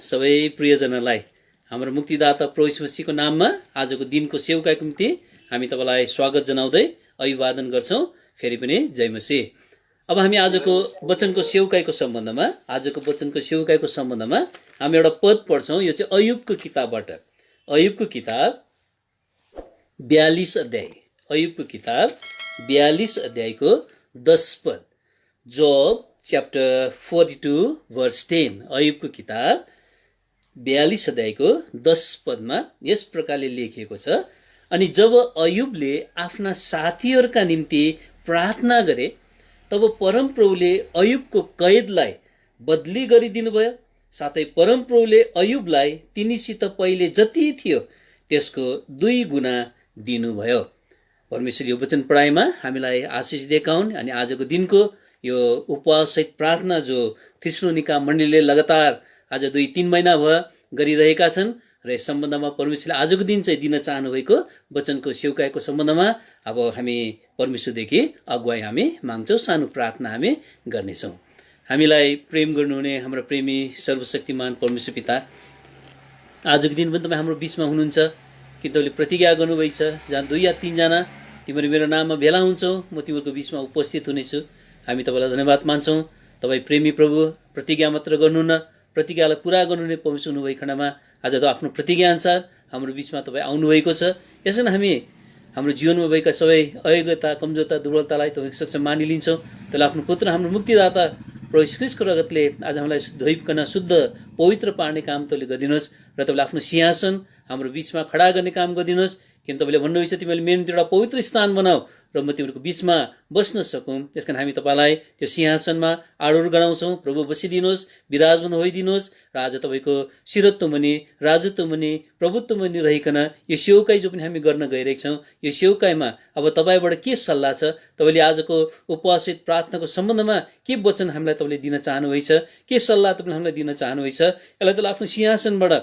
सबै प्रियजनलाई हाम्रो मुक्तिदाता प्रभु येशू मसीहको नाममा आजको दिनको सेवकाईको निम्ति हामी तपाईलाई स्वागत जनाउँदै अभिवादन गर्छौं। फेरि पनि जय मसीह। अब हामी आजको वचनको सेवकाईको सम्बन्धमा हामी एउटा पद पढ्छौं। यो चाहिँ अयुबको किताबबाट, अयुबको किताब 42 अध्याय, अयुबको किताब 42 अध्यायको 10 पद, जोब च्याप्टर 42 वर्स 10। अयुबको किताब 42 अध्यायको 10 पदमा यस प्रकारले लेखिएको छ, अनि जब अयुबले आफ्ना साथीहरूका निम्ति प्रार्थना गरे तब परमप्रभुले अयुबको कैदलाई बदली गरिदिनु भयो। साथै परमप्रभुले अयुबलाई तिनीसित पहिले जति थियो त्यसको 2 गुणा दिनुभयो। परमेश्वर यो वचन पढाइमा हामीलाई आशिष दिएका हुन्। अनि आजको दिनको यो उपवाससहित प्रार्थना जो थिस्सलुनिका मण्डलीले लगातार आज 2-3 महिना भयो गरिरहेका छन् र यस सम्बन्धमा परमेश्वरले आजको दिन चाहिँ दिन चाहनु भएको वचनको सेवकाईको सम्बन्धमा अब हामी परमेश्वरदेखि अगुवाई हामी माग्छौं। सानो प्रार्थना हामी गर्नेछौं। हामीलाई प्रेम गर्नुहुने हाम्रो प्रेमी सर्वशक्तिमान परमेश्वर पिता, आजको दिन पनि तपाईँ हाम्रो बीचमा हुनुहुन्छ कि तपाईँले प्रतिज्ञा गर्नुभएको छ, जहाँ 2 या 3 जना तिमीहरू मेरो नाममा भेला हुन्छौ म तिमीहरूको बीचमा उपस्थित हुनेछु। हामी तपाईँलाई धन्यवाद मान्छौं। तपाईँ प्रेमी प्रभु प्रतिज्ञा मात्र गर्नुहुन्न, प्रतिज्ञालाई पूरा गर्नुहुने परमेश्वर हुनुभएको खण्डमा आज त आफ्नो प्रतिज्ञा अनुसार हाम्रो बीचमा तपाईँ आउनुभएको छ। यसैले हामी हाम्रो जीवनमा भएका सबै अयोग्यता, कमजोरता, दुर्बलतालाई तपाईँ सक्ष मानिलिन्छौँ। त्यसलाई आफ्नो पुत्र हाम्रो मुक्तिदाता प्रभु यीशु ख्रीष्टको रगतले आज हामीलाई धोइकन शुद्ध पवित्र पार्ने काम तपाईँले गरिदिनुहोस् र तपाईँले आफ्नो सिंहासन हाम्रो बीचमा खडा गर्ने काम गरिदिनुहोस्। किन तपाईँले भन्नुभएको छ तिमीले मेरो निम्ति एउटा पवित्र स्थान बनाऊ र म तिमीहरूको बीचमा बस्न सकौँ। त्यसकारण हामी तपाईँलाई त्यो सिंहासनमा आरूढ गराउँछौँ। प्रभु बसिदिनुहोस्, विराजमान होइदिनुहोस् र आज तपाईँको शिरत्व मुनि, राजत्व मुनि, प्रभुत्व मुनि रहिकन यो सेवकाई जो पनि हामी गर्न गइरहेका छौँ, यो सेवकाईमा अब तपाईँबाट के सल्लाह छ, तपाईँले आजको उपवासित प्रार्थनाको सम्बन्धमा के वचन हामीलाई तपाईँले दिन चाहनुभएको छ, के सल्लाह तपाईँले हामीलाई दिन चाहनुभएको छ, यसलाई तपाईँले आफ्नो सिंहासनबाट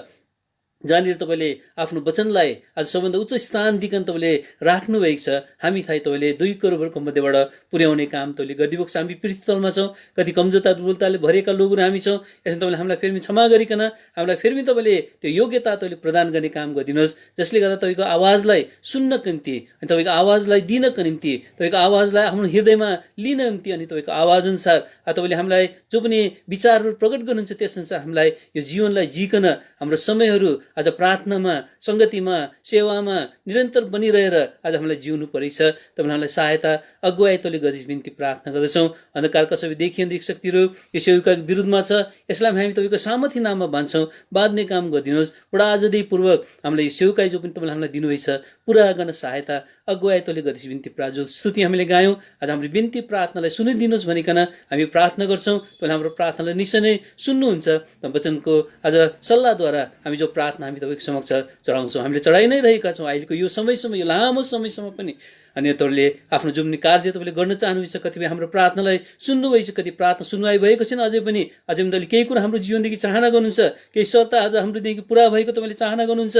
जहाँनिर तपाईँले आफ्नो वचनलाई आज सबभन्दा उच्च स्थान दिकन तपाईँले राख्नु भएको छ, हामी थाहै तपाईँले 2 करोडहरूको मध्येबाट पुर्याउने काम तपाईँले गरिदिएको छ। हामी पृथ्वी तलमा छौँ, कति कमजोरता दुर्बलताले भरिएका लोकहरू हामी छौँ। यसमा तपाईँले हामीलाई फेरि क्षमा गरिकन हामीलाई फेरि तपाईँले त्यो योग्यता तपाईँले प्रदान गर्ने काम गरिदिनुहोस्, जसले गर्दा तपाईँको आवाजलाई सुन्नको निम्ति अनि तपाईँको आवाजलाई दिनको निम्ति, तपाईँको आवाजलाई आफ्नो हृदयमा लिन निम्ति अनि तपाईँको आवाज अनुसार तपाईँले हामीलाई जो पनि विचारहरू प्रकट गर्नुहुन्छ त्यसअनुसार हामीलाई यो जीवनलाई जिकन हाम्रो समयहरू आज प्रार्थनामा, संगतिमा, सेवामा निरन्तर बनिरहेर आज हामीलाई जिउनु परेछ। तपाईँले हामीलाई सहायता अगुवाई तैँले गरिदिनु बिन्ती प्रार्थना गर्दछौँ। अन्धकारका सबै देखिएको शक्तिहरू यो सेवकाको विरुद्धमा छ, यसलाई हामी तपाईँको सामर्थ्य नाममा बाँध्छौँ। बाँध्ने काम गरिदिनुहोस्। बडा आजदेखि पूर्वक हामीलाई यो सेवकाई जो पनि तपाईँले हामीलाई दिनुभएको छ पुरा गर्न सहायता अगुवाई तैँले गरिदिनु बिन्ती प्रार्थना। जो स्तुति हामीले गायौँ आज हाम्रो बिन्ती प्रार्थनालाई सुनिदिनुहोस् भनिकन हामी प्रार्थना गर्छौँ। तपाईँले हाम्रो प्रार्थनालाई निश्चय नै सुन्नुहुन्छ। वचनको आज सल्लाहद्वारा हामी जो प्रार्थना हामी तपाईँको समक्ष चढाउँछौँ, हामीले चढाइ नै रहेका छौँ अहिलेको यो समयसम्म, यो लामो समयसम्म पनि। अनि तपाईँले आफ्नो जुन कार्य तपाईँले गर्न चाहनुहुन्छ, कतिपय हाम्रो प्रार्थनालाई सुन्नुभएको छ, कति प्रार्थना सुनवाई भएको छैन अझै पनि तपाईँले केही कुरा हाम्रो जीवनदेखि चाहना गर्नुहुन्छ, केही शर्त आज हाम्रोदेखि पुरा भएको तपाईँले चाहना गर्नुहुन्छ,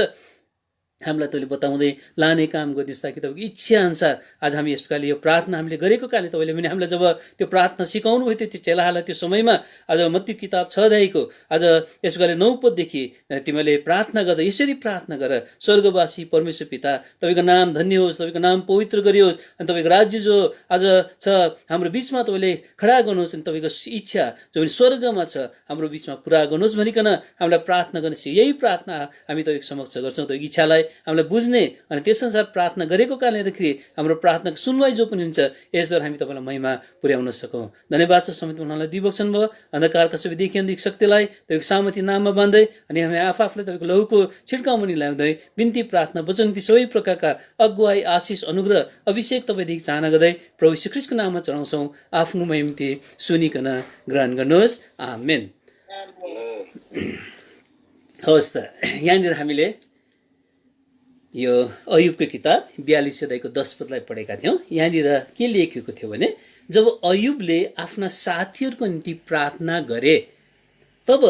हामीलाई तपाईँले बताउँदै लाने काम गरिदिनुहोस् ताकि तपाईँको इच्छा अनुसार आज हामी यस प्रकारले यो प्रार्थना हामीले गरेको कारणले तपाईँले पनि हामीलाई जब त्यो प्रार्थना सिकाउनु भयो त्यो चेलाहरूलाई त्यो समयमा आज मत्ती किताब 6 अध्यायको आज यस प्रकारले 9 पददेखि तिमीले प्रार्थना गर्दा यसरी प्रार्थना गर, स्वर्गवासी परमेश्वर पिता तपाईँको नाम धन्य होस्, तपाईँको नाम पवित्र गरियोस्, अनि तपाईँको राज्य जो आज छ हाम्रो बीचमा तपाईँले खडा गर्नुहोस्, अनि तपाईँको इच्छा जो पनि स्वर्गमा छ हाम्रो बीचमा पुरा गर्नुहोस् भनिकन हामीलाई प्रार्थना गर्ने। यही प्रार्थना हामी तपाईँको समक्ष गर्छौँ। तपाईँको इच्छालाई हामीलाई बुझ्ने अनि त्यसअनुसार प्रार्थना गरेको कारणले गर्दाखेरि हाम्रो प्रार्थनाको सुनवाई जो पनि हुन्छ यसद्वारा हामी तपाईँलाई महिमा पुर्याउन सकौँ। धन्यवाद छ समेत उहाँलाई दिवक्षण भयो। अन्धकारका सबै देखिएको शक्तिलाई तपाईँको सामर्थ्य नाममा बाँध्दै अनि हामी आफूलाई तपाईँको लहुको छिड्काउमुनि ल्याउँदै बिन्ती प्रार्थना वचन ती सबै प्रकारका अगुवाई, आशिष, अनुग्रह, अभिषेक तपाईँदेखि चाहना गर्दै प्रभु यीशु ख्रीष्टको नाममा चढाउँछौँ। आफ्नो महिमा सुनिकन ग्रहण गर्नुहोस्। आमेन। हवस् त, यहाँनिर हामीले यो अयुबको किताब 42 अध्यायको 10 पदलाई पढेका थियौँ। यहाँनिर के लेखिएको थियो भने जब अयुबले आफ्ना साथीहरूको निम्ति प्रार्थना गरे तब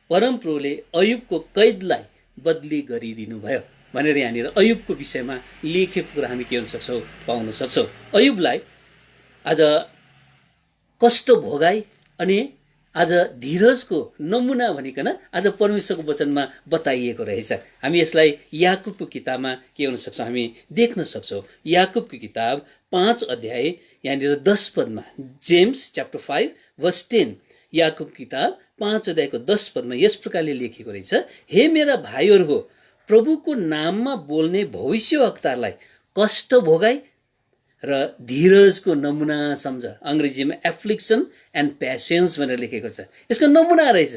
परमप्रभुले अयुबको कैदलाई बदली गरिदिनु भयो भनेर यहाँनिर अयुबको विषयमा लेखेको कुरा हामी के गर्न सक्छौँ, पाउन सक्छौँ। अयुबलाई आज कष्ट भोगाई अनि आज धीरजको नमुना भनिकन आज परमेश्वरको वचनमा बताइएको रहेछ। हामी यसलाई याकुबको किताबमा के हुन सक्छौँ, हामी देख्न सक्छौँ। याकुबको किताब 5 अध्याय यहाँनिर 10 पदमा, जेम्स च्याप्टर 5 वर्स 10, याकुब किताब 5 अध्यायको 10 पदमा यस प्रकारले लेखेको रहेछ, हे मेरा भाइहरू हो, प्रभुको नाममा बोल्ने भविष्यवक्तालाई कष्ट भोगाई र धीरजको नमुना सम्झ। अङ्ग्रेजीमा एफ्लिक्सन एन्ड प्यासेन्स भनेर लेखेको छ। यसको नमुना रहेछ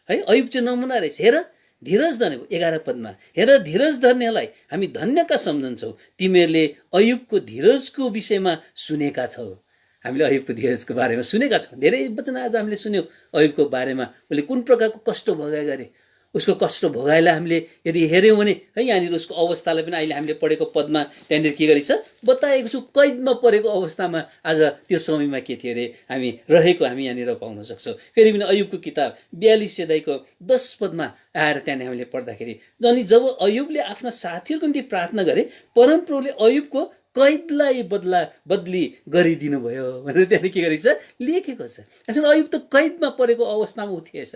है, अयुब चाहिँ नमुना रहेछ। हेर धीरज धर्ने, 11 पदमा, हेर धीरज धर्नेलाई हामी धन्यका सम्झन्छौँ, तिमीहरूले अयुबको धीरजको विषयमा सुनेका छौ। हामीले अयुबको धीरजको बारेमा सुनेका छौँ, धेरै वचन आज हामीले सुन्यौँ अयुबको बारेमा। उसले कुन प्रकारको कष्ट भोगाइ गरे, उसको कष्ट भोगाइलाई हामीले यदि हेऱ्यौँ भने है, यहाँनिर उसको अवस्थालाई पनि अहिले हामीले पढेको पदमा त्यहाँनिर के गरेछ बताएको छु। कैदमा परेको अवस्थामा आज त्यो समयमा के थियो अरे हामी रहेको हामी यहाँनिर पाउन सक्छौँ। फेरि पनि अयुबको किताब 42 अध्यायको 10 पदमा आएर त्यहाँनिर हामीले पढ्दाखेरि, अनि जब अयुबले आफ्ना साथीहरूको निम्ति प्रार्थना गरे, परमप्रभुले अयुबको कैदलाई बदली गरिदिनु भयो भनेर त्यहाँनिर के गरेछ लेखेको छ। यसमा अयुब त कैदमा परेको अवस्थामा उठिएछ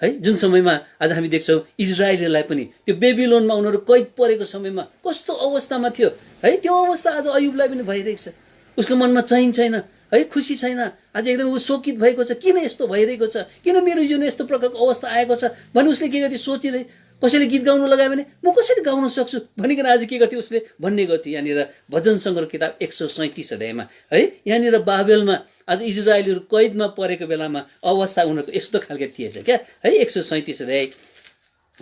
है। जुन समयमा आज हामी देख्छौँ इजरायललाई पनि त्यो बेबिलोनमा उनीहरू कैद परेको समयमा कस्तो अवस्थामा थियो है, त्यो अवस्था आज अयुबलाई पनि भइरहेको छ। उसको मनमा चैन छैन है, खुसी छैन, आज एकदम ऊ शोकित भएको छ। किन यस्तो भइरहेको छ, किन मेरो जीवनमा यस्तो प्रकारको अवस्था आएको छ भने उसले के गर्थ्यो सोचिरहे। कसैले गीत गाउनु लगायो भने म कसरी गाउन सक्छु भनिकन आज के गर्थ्यो उसले भन्ने गर्थ्यो। यहाँनिर भजन सङ्ग्रह किताब 137 अध्यायमा है, यहाँनिर बाबेलमा आज इजरायलीहरू कैदमा परेको बेलामा अवस्था उनीहरूको यस्तो खालको थिएछ क्या है। 137 अध्याय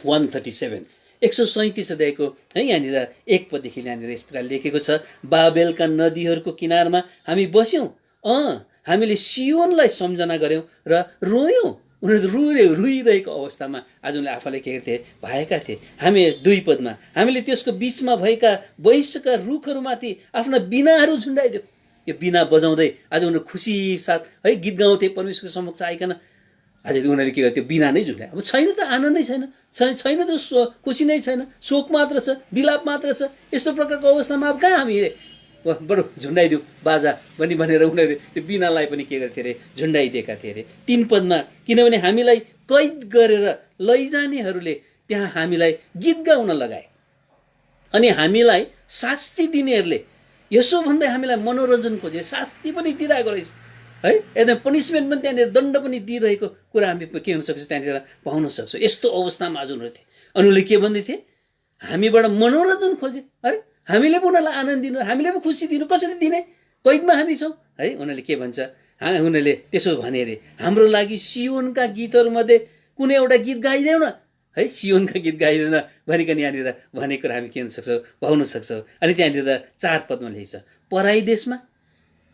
137, 137 अध्यायको है यहाँनिर 1 पददेखि यहाँनिर यस प्रकार लेखेको छ, बाबेलका नदीहरूको किनारमा हामी बस्यौँ, हामीले सियोनलाई सम्झना गऱ्यौँ र रोयौँ। उनीहरू रुइरहेको अवस्थामा आज उनले आफूलाई के गर्थे भएका थिए। हामी 2 पदमा, हामीले त्यसको बिचमा भएका वैश्यका रुखहरूमाथि आफ्ना बिनाहरू झुन्डाइदियो। यो बिना बजाउँदै आज उनीहरू खुसी साथ है गीत गाउँथे परमेश्वरको समक्ष आइकन। आज उनीहरूले के गर्थे, बिना नै झुन्डाए। अब छैन त आनन्दै छैन त खुसी नै छैन, शोक मात्र छ, विलाप मात्र छ। यस्तो प्रकारको अवस्थामा अब कहाँ हामी बरु झुन्डाइदिउँ बाजा भनेर उनीहरूले त्यो बिनालाई पनि के गर्थे अरे झुन्डाइदिएका थिए अरे। 3 पदमा, किनभने हामीलाई कैद गरेर लैजानेहरूले त्यहाँ हामीलाई गीत गाउन लगाए अनि हामीलाई शास्ति दिनेहरूले यसो भन्दै हामीलाई मनोरञ्जन खोजे, शास्ति पनि दिइरहेको रहेछ है, एकदम पनिसमेन्ट पनि त्यहाँनिर दण्ड पनि दिइरहेको कुरा हामी के हुन सक्छ त्यहाँनिर पाउन सक्छौँ। यस्तो अवस्थामा आज उनीहरू थिए। अनि उनले के भन्दै थिए, हामीबाट मनोरञ्जन खोजे है, हामीले पो उनीहरूलाई आनन्द दिनु, हामीले पो खुसी दिनु, कसरी दिने, कैदमा हामी छौँ है। उनीहरूले के भन्छ, उनीहरूले त्यसो भने अरे, हाम्रो लागि सियोनका गीतहरूमध्ये कुनै एउटा गीत गाइदेऊ न है, सियोनका गीत गाइदेऊ न भनिकन यहाँनिर भनेको कुरा हामी के हुन सक्छौँ पाउन सक्छौँ। अनि त्यहाँनिर 4 पदमा लेख्छ, पराई देशमा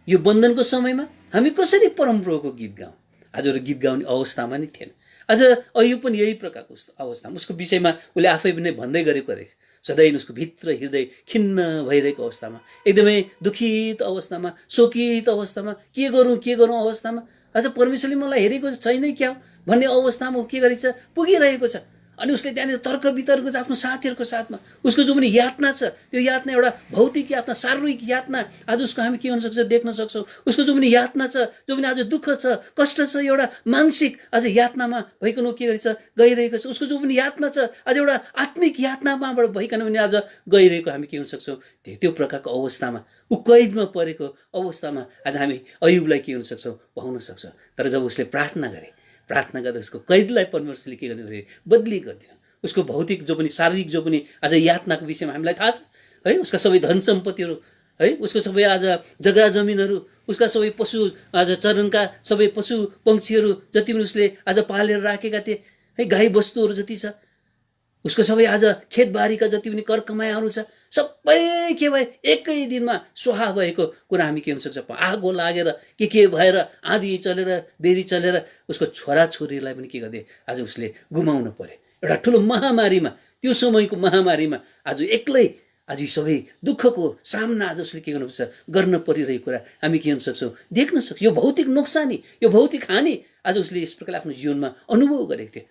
यो बन्धनको समयमा हामी कसरी परमप्रभुको गीत गाउँ। आजहरू गीत गाउने अवस्थामा नै थिएन। आज अयुब पनि यही प्रकारको अवस्थामा, उसको विषयमा उसले आफै पनि भन्दै गरेको रहेछ। सधैँ उसको भित्र हृदय खिन्न भइरहेको अवस्थामा, एकदमै दुखित अवस्थामा, शोकित अवस्थामा, के गरौँ अवस्थामा, आज परमेश्वरले मलाई हेरेको छैन क्या भन्ने अवस्थामा के गरेछ पुगिरहेको छ। अनि उसले त्यहाँनिर तर्क वितर्क छ आफ्नो साथीहरूको साथमा। उसको जो पनि यातना छ, त्यो यातना एउटा भौतिक यातना, शारीरिक यातना आज उसको हामी के हुन सक्छ देख्न सक्छौँ। उसको जो पनि यातना छ, जो पनि आज दुःख छ, कष्ट छ, एउटा मानसिक आज यातनामा भइकन के गरेछ गइरहेको छ। उसको जो पनि यातना छ आज एउटा आत्मिक यातनामाबाट भइकन पनि आज गइरहेको हामी के हुन सक्छौँ त्यो प्रकारको अवस्थामा, ऊ कैदमा परेको अवस्थामा आज हामी अयुबलाई के हुन सक्छौँ पाउन सक्छौँ। तर जब उसले प्रार्थना गर्दा उसको कैदलाई परमेश्वरले के गर्नु बदली गरिदिनु। उसको भौतिक जो पनि शारीरिक जो पनि आज यातनाको विषयमा हामीलाई थाहा छ है। उसका सबै धन सम्पत्तिहरू है, उसको सबै आज जग्गा जमिनहरू, उसका सबै पशु आज चरणका सबै पशु पक्षीहरू जति पनि उसले आज पालेर राखेका थिए है, गाई बस्तुहरू जति छ, उसको सबै आज खेतबारीका जति पनि कर कमाइहरू छ, सबै के भए एकै दिनमा स्वाहा भएको कुरा हामी के हुन सक्छ, आगो लागेर के भएर आँधी चलेर बेरी चलेर उसको छोराछोरीलाई पनि के गर्दै आज उसले गुमाउनु पर्यो। एउटा ठुलो महामारीमा, त्यो समयको महामारीमा आज एक्लै आज यो सबै दुःखको सामना आज उसले के गर्नुपर्छ गर्न परिरहेको कुरा हामी के हुन सक्छौँ देख्न सक्छौँ। यो भौतिक नोक्सानी, यो भौतिक हानि आज उसले यस प्रकारले आफ्नो जीवनमा अनुभव गरेको थियो।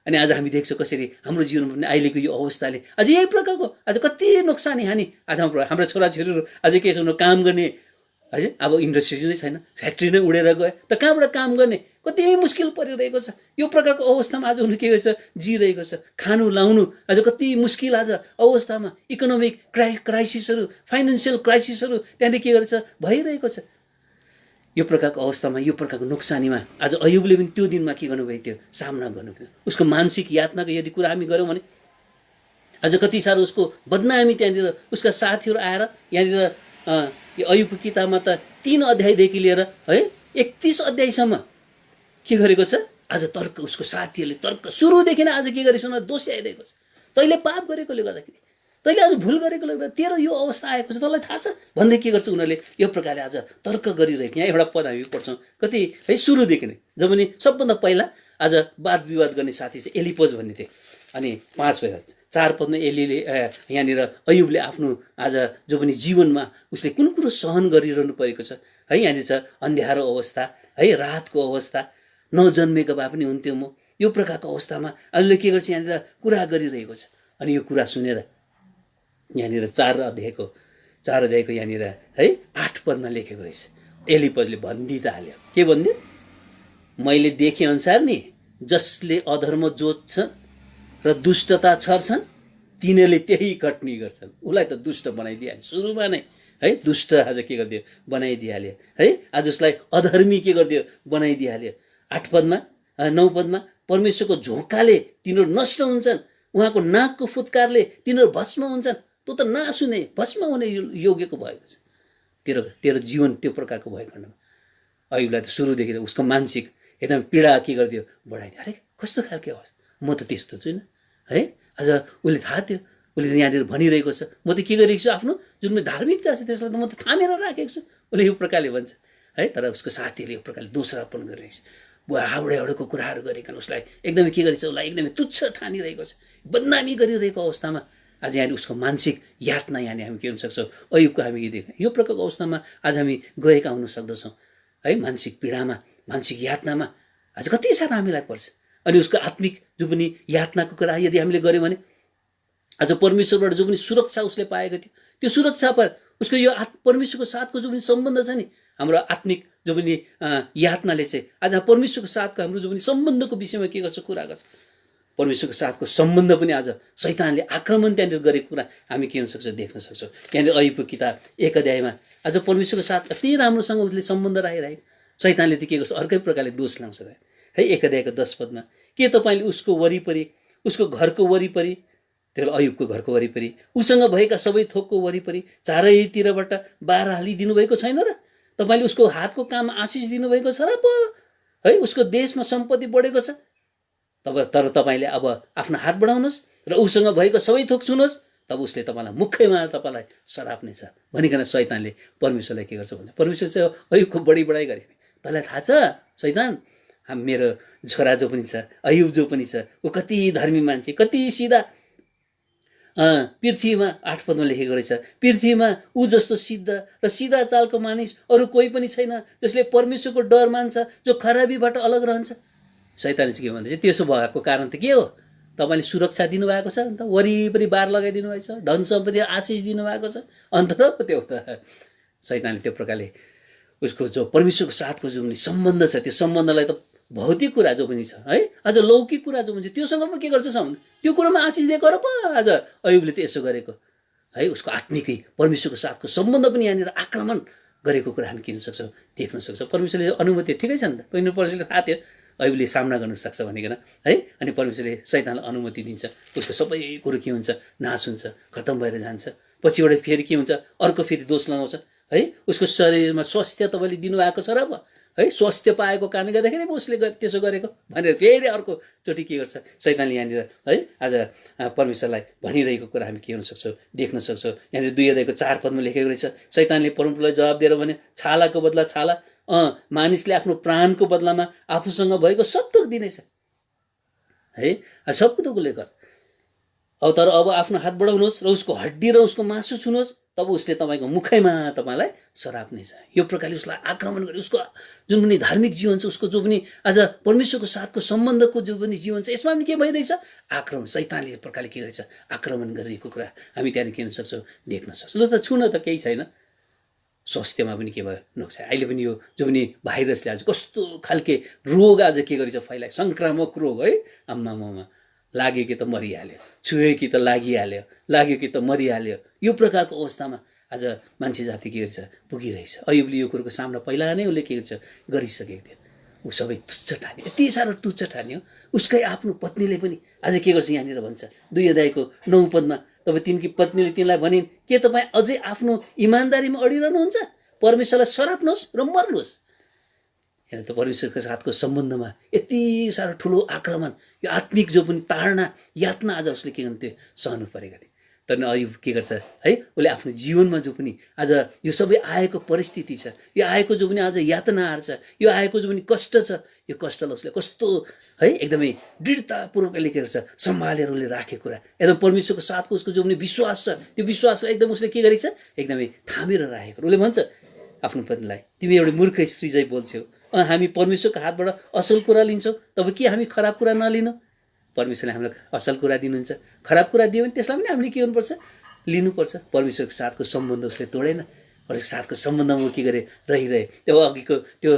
अनि आज हामी देख्छौँ कसरी हाम्रो जीवनमा पनि अहिलेको यो अवस्थाले आज यही प्रकारको आज कति नोक्सानी हानि आज हाम्रो छोराछोरीहरू आज के छ काम गर्ने है। अब इन्डस्ट्री नै छैन, फ्याक्ट्री नै उडेर गयो त कहाँबाट काम गर्ने, कति मुस्किल परिरहेको छ। यो प्रकारको अवस्थामा आज उनीहरू के गर्छ, जिरहेको छ। खानु लाउनु आज कति मुस्किल आज अवस्थामा, इकोनोमिक क्राइसिसहरू, फाइनेन्सियल क्राइसिसहरू त्यहाँदेखि के गर्छ, भइरहेको छ। यो प्रकारको अवस्थामा, यो प्रकारको नोक्सानीमा आज अयुबले पनि त्यो दिनमा के गर्नुभएको थियो, सामना गर्नुभयो। उसको मानसिक यातनाको यदि कुरा हामी गऱ्यौँ भने आज कति साह्रो उसको बदनामी त्यहाँनिर उसका साथीहरू आएर यहाँनिर यो अयुबको किताबमा त 3 अध्यायदेखि लिएर है 31 अध्यायसम्म के गरेको छ, आज तर्क, उसको साथीहरूले तर्क सुरुदेखि नै आज के गरेको छ, दोस्याइरहेको छ। तैँले पाप गरेकोले गर्दाखेरि, तैँले आज भुल गरेकोले गर्दा तेरो यो अवस्था आएको छ, तँलाई थाहा छ भन्दै के गर्छ उनीहरूले यो प्रकारले आज तर्क गरिरहेको। यहाँ एउटा पद हामी पढ्छौँ कति है सुरुदेखि नै, जब पनि सबभन्दा पहिला आज वाद विवाद गर्ने साथी चाहिँ एलिपज भन्ने थिए। अनि 4 पदमा एलीले यहाँनिर अयुबले आफ्नो आज जो पनि जीवनमा उसले कुन कुरो सहन गरिरहनु परेको छ है। यहाँनिर छ अन्ध्यारो अवस्था है, रातको अवस्था, नजन्मेको भए पनि हुन्थ्यो म, यो प्रकारको अवस्थामा अहिले के गर्छ, यहाँनिर कुरा गरिरहेको छ। अनि यो कुरा सुनेर यहाँनिर 4 अध्यायको यहाँनिर है 8 पदमा लेखेको रहेछ। एलिपजले भनिदिई त हाल्यो, के भनिदियो, मैले देखे अनुसार नि जसले अधर्म जोत्छन् र दुष्टता छर्छन् तिनीहरूले त्यही कटनी गर्छन्। उसलाई त दुष्ट बनाइदिइहाल्यो सुरुमा नै है, दुष्ट आज के गरिदियो, बनाइदिइहाल्यो है। आज उसलाई अधर्मी के गरिदियो, बनाइदिइहाल्यो। 8 पदमा 9 पदमा परमेश्वरको झोकाले तिनीहरू नष्ट हुन्छन्, उहाँको नाकको फुत्कारले तिनीहरू भस्म हुन्छन्। तँ त नसुने भस्म हुने योग्यको भएको छ, तेरो जीवन त्यो प्रकारको भएको खण्डमा अयुबलाई त सुरुदेखि उसको मानसिक एकदम पीडा के गरिदियो, बढाइदियो। अरे कस्तो खालके होस्, म त त्यस्तो छुइनँ है। आज उसले थाहा थियो, उसले यहाँनिर भनिरहेको छ, म त के गरिरहेको छु, आफ्नो जुन धार्मिकता छ त्यसलाई त म त थामेर राखेको छु, उसले यो प्रकारले भन्छ है। तर उसको साथीहरूले यो प्रकारले दोषारोपण गरिरहेको छ, बुवा हाउडेको कुराहरू गरिकन उसलाई एकदमै के गरेछ, उसलाई एकदमै तुच्छ ठानिरहेको छ, बदनामी गरिरहेको अवस्थामा आज यहाँनिर उसको मानसिक यातना यहाँनिर हामी के हुन सक्छौँ, अयुबको हामी देख्यौँ। यो प्रकारको अवस्थामा आज हामी गएका हुन सक्दछौँ है, मानसिक पीडामा, मानसिक यातनामा आज कति साह्रो हामीलाई पर्छ। अनि उसको आत्मिक जो पनि यातनाको कुरा यदि हामीले गऱ्यौँ भने आज परमेश्वरबाट जो पनि सुरक्षा उसले पाएको थियो, त्यो सुरक्षा पर उसको यो परमेश्वरको साथको जो पनि सम्बन्ध छ नि, हाम्रो आत्मिक जो पनि यातनाले चाहिँ आज परमेश्वरको साथको हाम्रो जो पनि सम्बन्धको विषयमा के गर्छ, कुरा गर्छ। परमेश्वरको साथको सम्बन्ध पनि आज शैतानले आक्रमण त्यहाँनिर गरेको कुरा हामी के हुन सक्छ, देख्न सक्छौँ। त्यहाँनिर अयुबको किताब 1 अध्यायमा आज परमेश्वरको साथ कति राम्रोसँग उसले सम्बन्ध राखिरहेको, शैतानले त के गर्छ, अर्कै प्रकारले दोष लाउँछ है। 1 अध्यायको 10 पदमा के तपाईँले उसको वरिपरि, उसको घरको वरिपरि, त्यो अयुबको घरको वरिपरि, उसँग भएका सबै थोकको वरिपरि चारैतिरबाट बार हालिदिनु भएको छैन र? तपाईँले उसको हातको काममा आशिष दिनुभएको छ र पो है, उसको देशमा सम्पत्ति बढेको छ। तर तपाईँले अब आफ्नो हात बढाउनुहोस् र उसँग भएको सबै थोक छुनुहोस्, तब उसले तपाईँलाई मुखैमा तपाईँलाई सराप्ने छ भनिकन शैतानले परमेश्वरलाई के गर्छ भन्छ। परमेश्वर चाहिँ अयुबको बढी बढाइ गरे। तँलाई थाहा छ शैतान, मेरो छोरा जो पनि छ, अयुब जो पनि छ, ऊ कति धर्मी मान्छे, कति सिधा। पृथ्वीमा 8 पदमा लेखेको रहेछ, पृथ्वीमा ऊ जस्तो सिद्ध र सिधा चालको मानिस अरू कोही पनि छैन जसले परमेश्वरको डर मान्छ, जो खराबीबाट अलग रहन्छ। शैतानले चाहिँ के भन्दैछ, त्यसो भएको कारण त के हो, तपाईँले सुरक्षा दिनुभएको छ, अन्त वरिपरि बार लगाइदिनु भएको छ, धन सम्पत्ति आशिष दिनुभएको छ, अन्त र त्यो त शैतानले त्यो प्रकारले उसको जो परमेश्वरको साथको जो पनि सम्बन्ध छ, त्यो सम्बन्धलाई त भौतिक कुरा जो पनि छ है, आज लौकिक कुरा जो पनि छ, त्योसँग पो के गर्छ सम्बन्ध, त्यो कुरामा आशिष दिएको र पो आज अयुबले त यसो गरेको है। उसको आत्मिकै परमेश्वरको साथको सम्बन्ध पनि यहाँनिर आक्रमण गरेको कुरा हामी किन्न सक्छौँ, देख्न सक्छौँ। परमेश्वरले अनुमति ठिकै छ नि त, परमेश्वरले थाहा थियो अयुबले सामना गर्न सक्छ भनिकन है। अनि परमेश्वरले शैतानलाई अनुमति दिन्छ, उसको सबै कुरो के हुन्छ, नाश हुन्छ, खत्तम भएर जान्छ। पछिबाट फेरि के हुन्छ, अर्को फेरि दोष लगाउँछ है, उसको शरीरमा स्वास्थ्य तपाईँले दिनुभएको छ र पो है, स्वास्थ्य पाएको कारणले गर्दाखेरि पो उसले त्यसो गरेको भनेर फेरि अर्कोचोटि के गर्छ शैतानले यहाँनिर है। आज परमेश्वरलाई भनिरहेको कुरा हामी के हुन सक्छौँ, देख्न सक्छौँ। यहाँनिर 2 अध्यायको 4 पदमा लेखेको रहेछ, शैतानले परमेश्वरलाई जवाब दिएर भने, छालाको बदला छाला, मानिसले आफ्नो प्राणको बदलामा आफूसँग भएको सब थोक दिनेछ है, सब थोक उसले गर्छ। तर अब आफ्नो हात बढाउनुहोस् र उसको हड्डी र उसको मासु छुनुहोस्, तब उसले तपाईँको मुखैमा तपाईँलाई सराप्ने छ। यो प्रकारले उसलाई आक्रमण गरे। उसको जुन पनि धार्मिक जीवन छ, उसको जो पनि आज परमेश्वरको साथको सम्बन्धको जो पनि जीवन छ, यसमा पनि के भइरहेछ, आक्रमण, शैतानले प्रकारले के गरेछ, आक्रमण गरिरहेको कुरा हामी त्यहाँनिर किन्न सक्छौँ, देख्न सक्छौँ। ल त छुन त केही छैन स्वास्थ्यमा पनि के भयो नोक्सान। अहिले पनि यो जो पनि भाइरसले आज कस्तो खालके रोग आज के गरेछ फैलाए, सङ्क्रामक रोग है। आम्मामा लाग्यो कि त मरिहाल्यो, छुयो कि त लागिहाल्यो, लाग्यो कि त मरिहाल्यो। यो प्रकारको अवस्थामा आज मान्छे जाति के गर्छ पुगिरहेछ। अयुबले यो कुरोको सामना पहिला नै उसले के गर्छ गरिसकेको थियो। ऊ सबै तुच्छ ठान्यो, यति साह्रो तुच्छ ठान्यो। उसकै आफ्नो पत्नीले पनि आज के गर्छ यहाँनिर भन्छ 2 अध्यायको 9 पदमा, तब तिनकी पत्नीले तिनलाई भनिन्, के तपाईँ अझै आफ्नो इमान्दारीमा अडिरहनुहुन्छ? परमेश्वरलाई सराप्नुहोस् र मर्नुहोस्। हेर्नु त परमेश्वरको साथको सम्बन्धमा यति साह्रो ठुलो आक्रमण, यो आत्मिक जो पनि ताडना यातना आज उसले के गर्नु थियो सहनु परेका थिए। तर अयुब के गर्छ है, उसले आफ्नो जीवनमा जो पनि आज यो सबै आएको परिस्थिति छ, यो आएको जो पनि आज यातनाहरू छ, यो आएको जो पनि कष्ट छ, यो कष्टलाई उसले कस्तो है एकदमै दृढतापूर्वकले के गर्छ सम्हालेर उसले राखेको कुरा, एकदम परमेश्वरको साथको उसको जो पनि विश्वास छ, त्यो विश्वासलाई एकदम उसले के गरेको छ एकदमै थामेर राखेको। उसले भन्छ आफ्नो पत्नीलाई, तिमी एउटा मूर्ख स्त्री चाहिँ बोल्छौ, हामी परमेश्वरको हातबाट असल कुरा लिन्छौँ, तब के हामी खराब कुरा नलिनु? परमेश्वरले हामीलाई असल कुरा दिनुहुन्छ, खराब कुरा दियो भने त्यसलाई पनि हामीले के गर्नुपर्छ लिनुपर्छ। परमेश्वरको साथको सम्बन्ध उसले तोडेन, परमेश्वरको साथको सम्बन्धमा के गरे रहिरहे। त्यो अघिको त्यो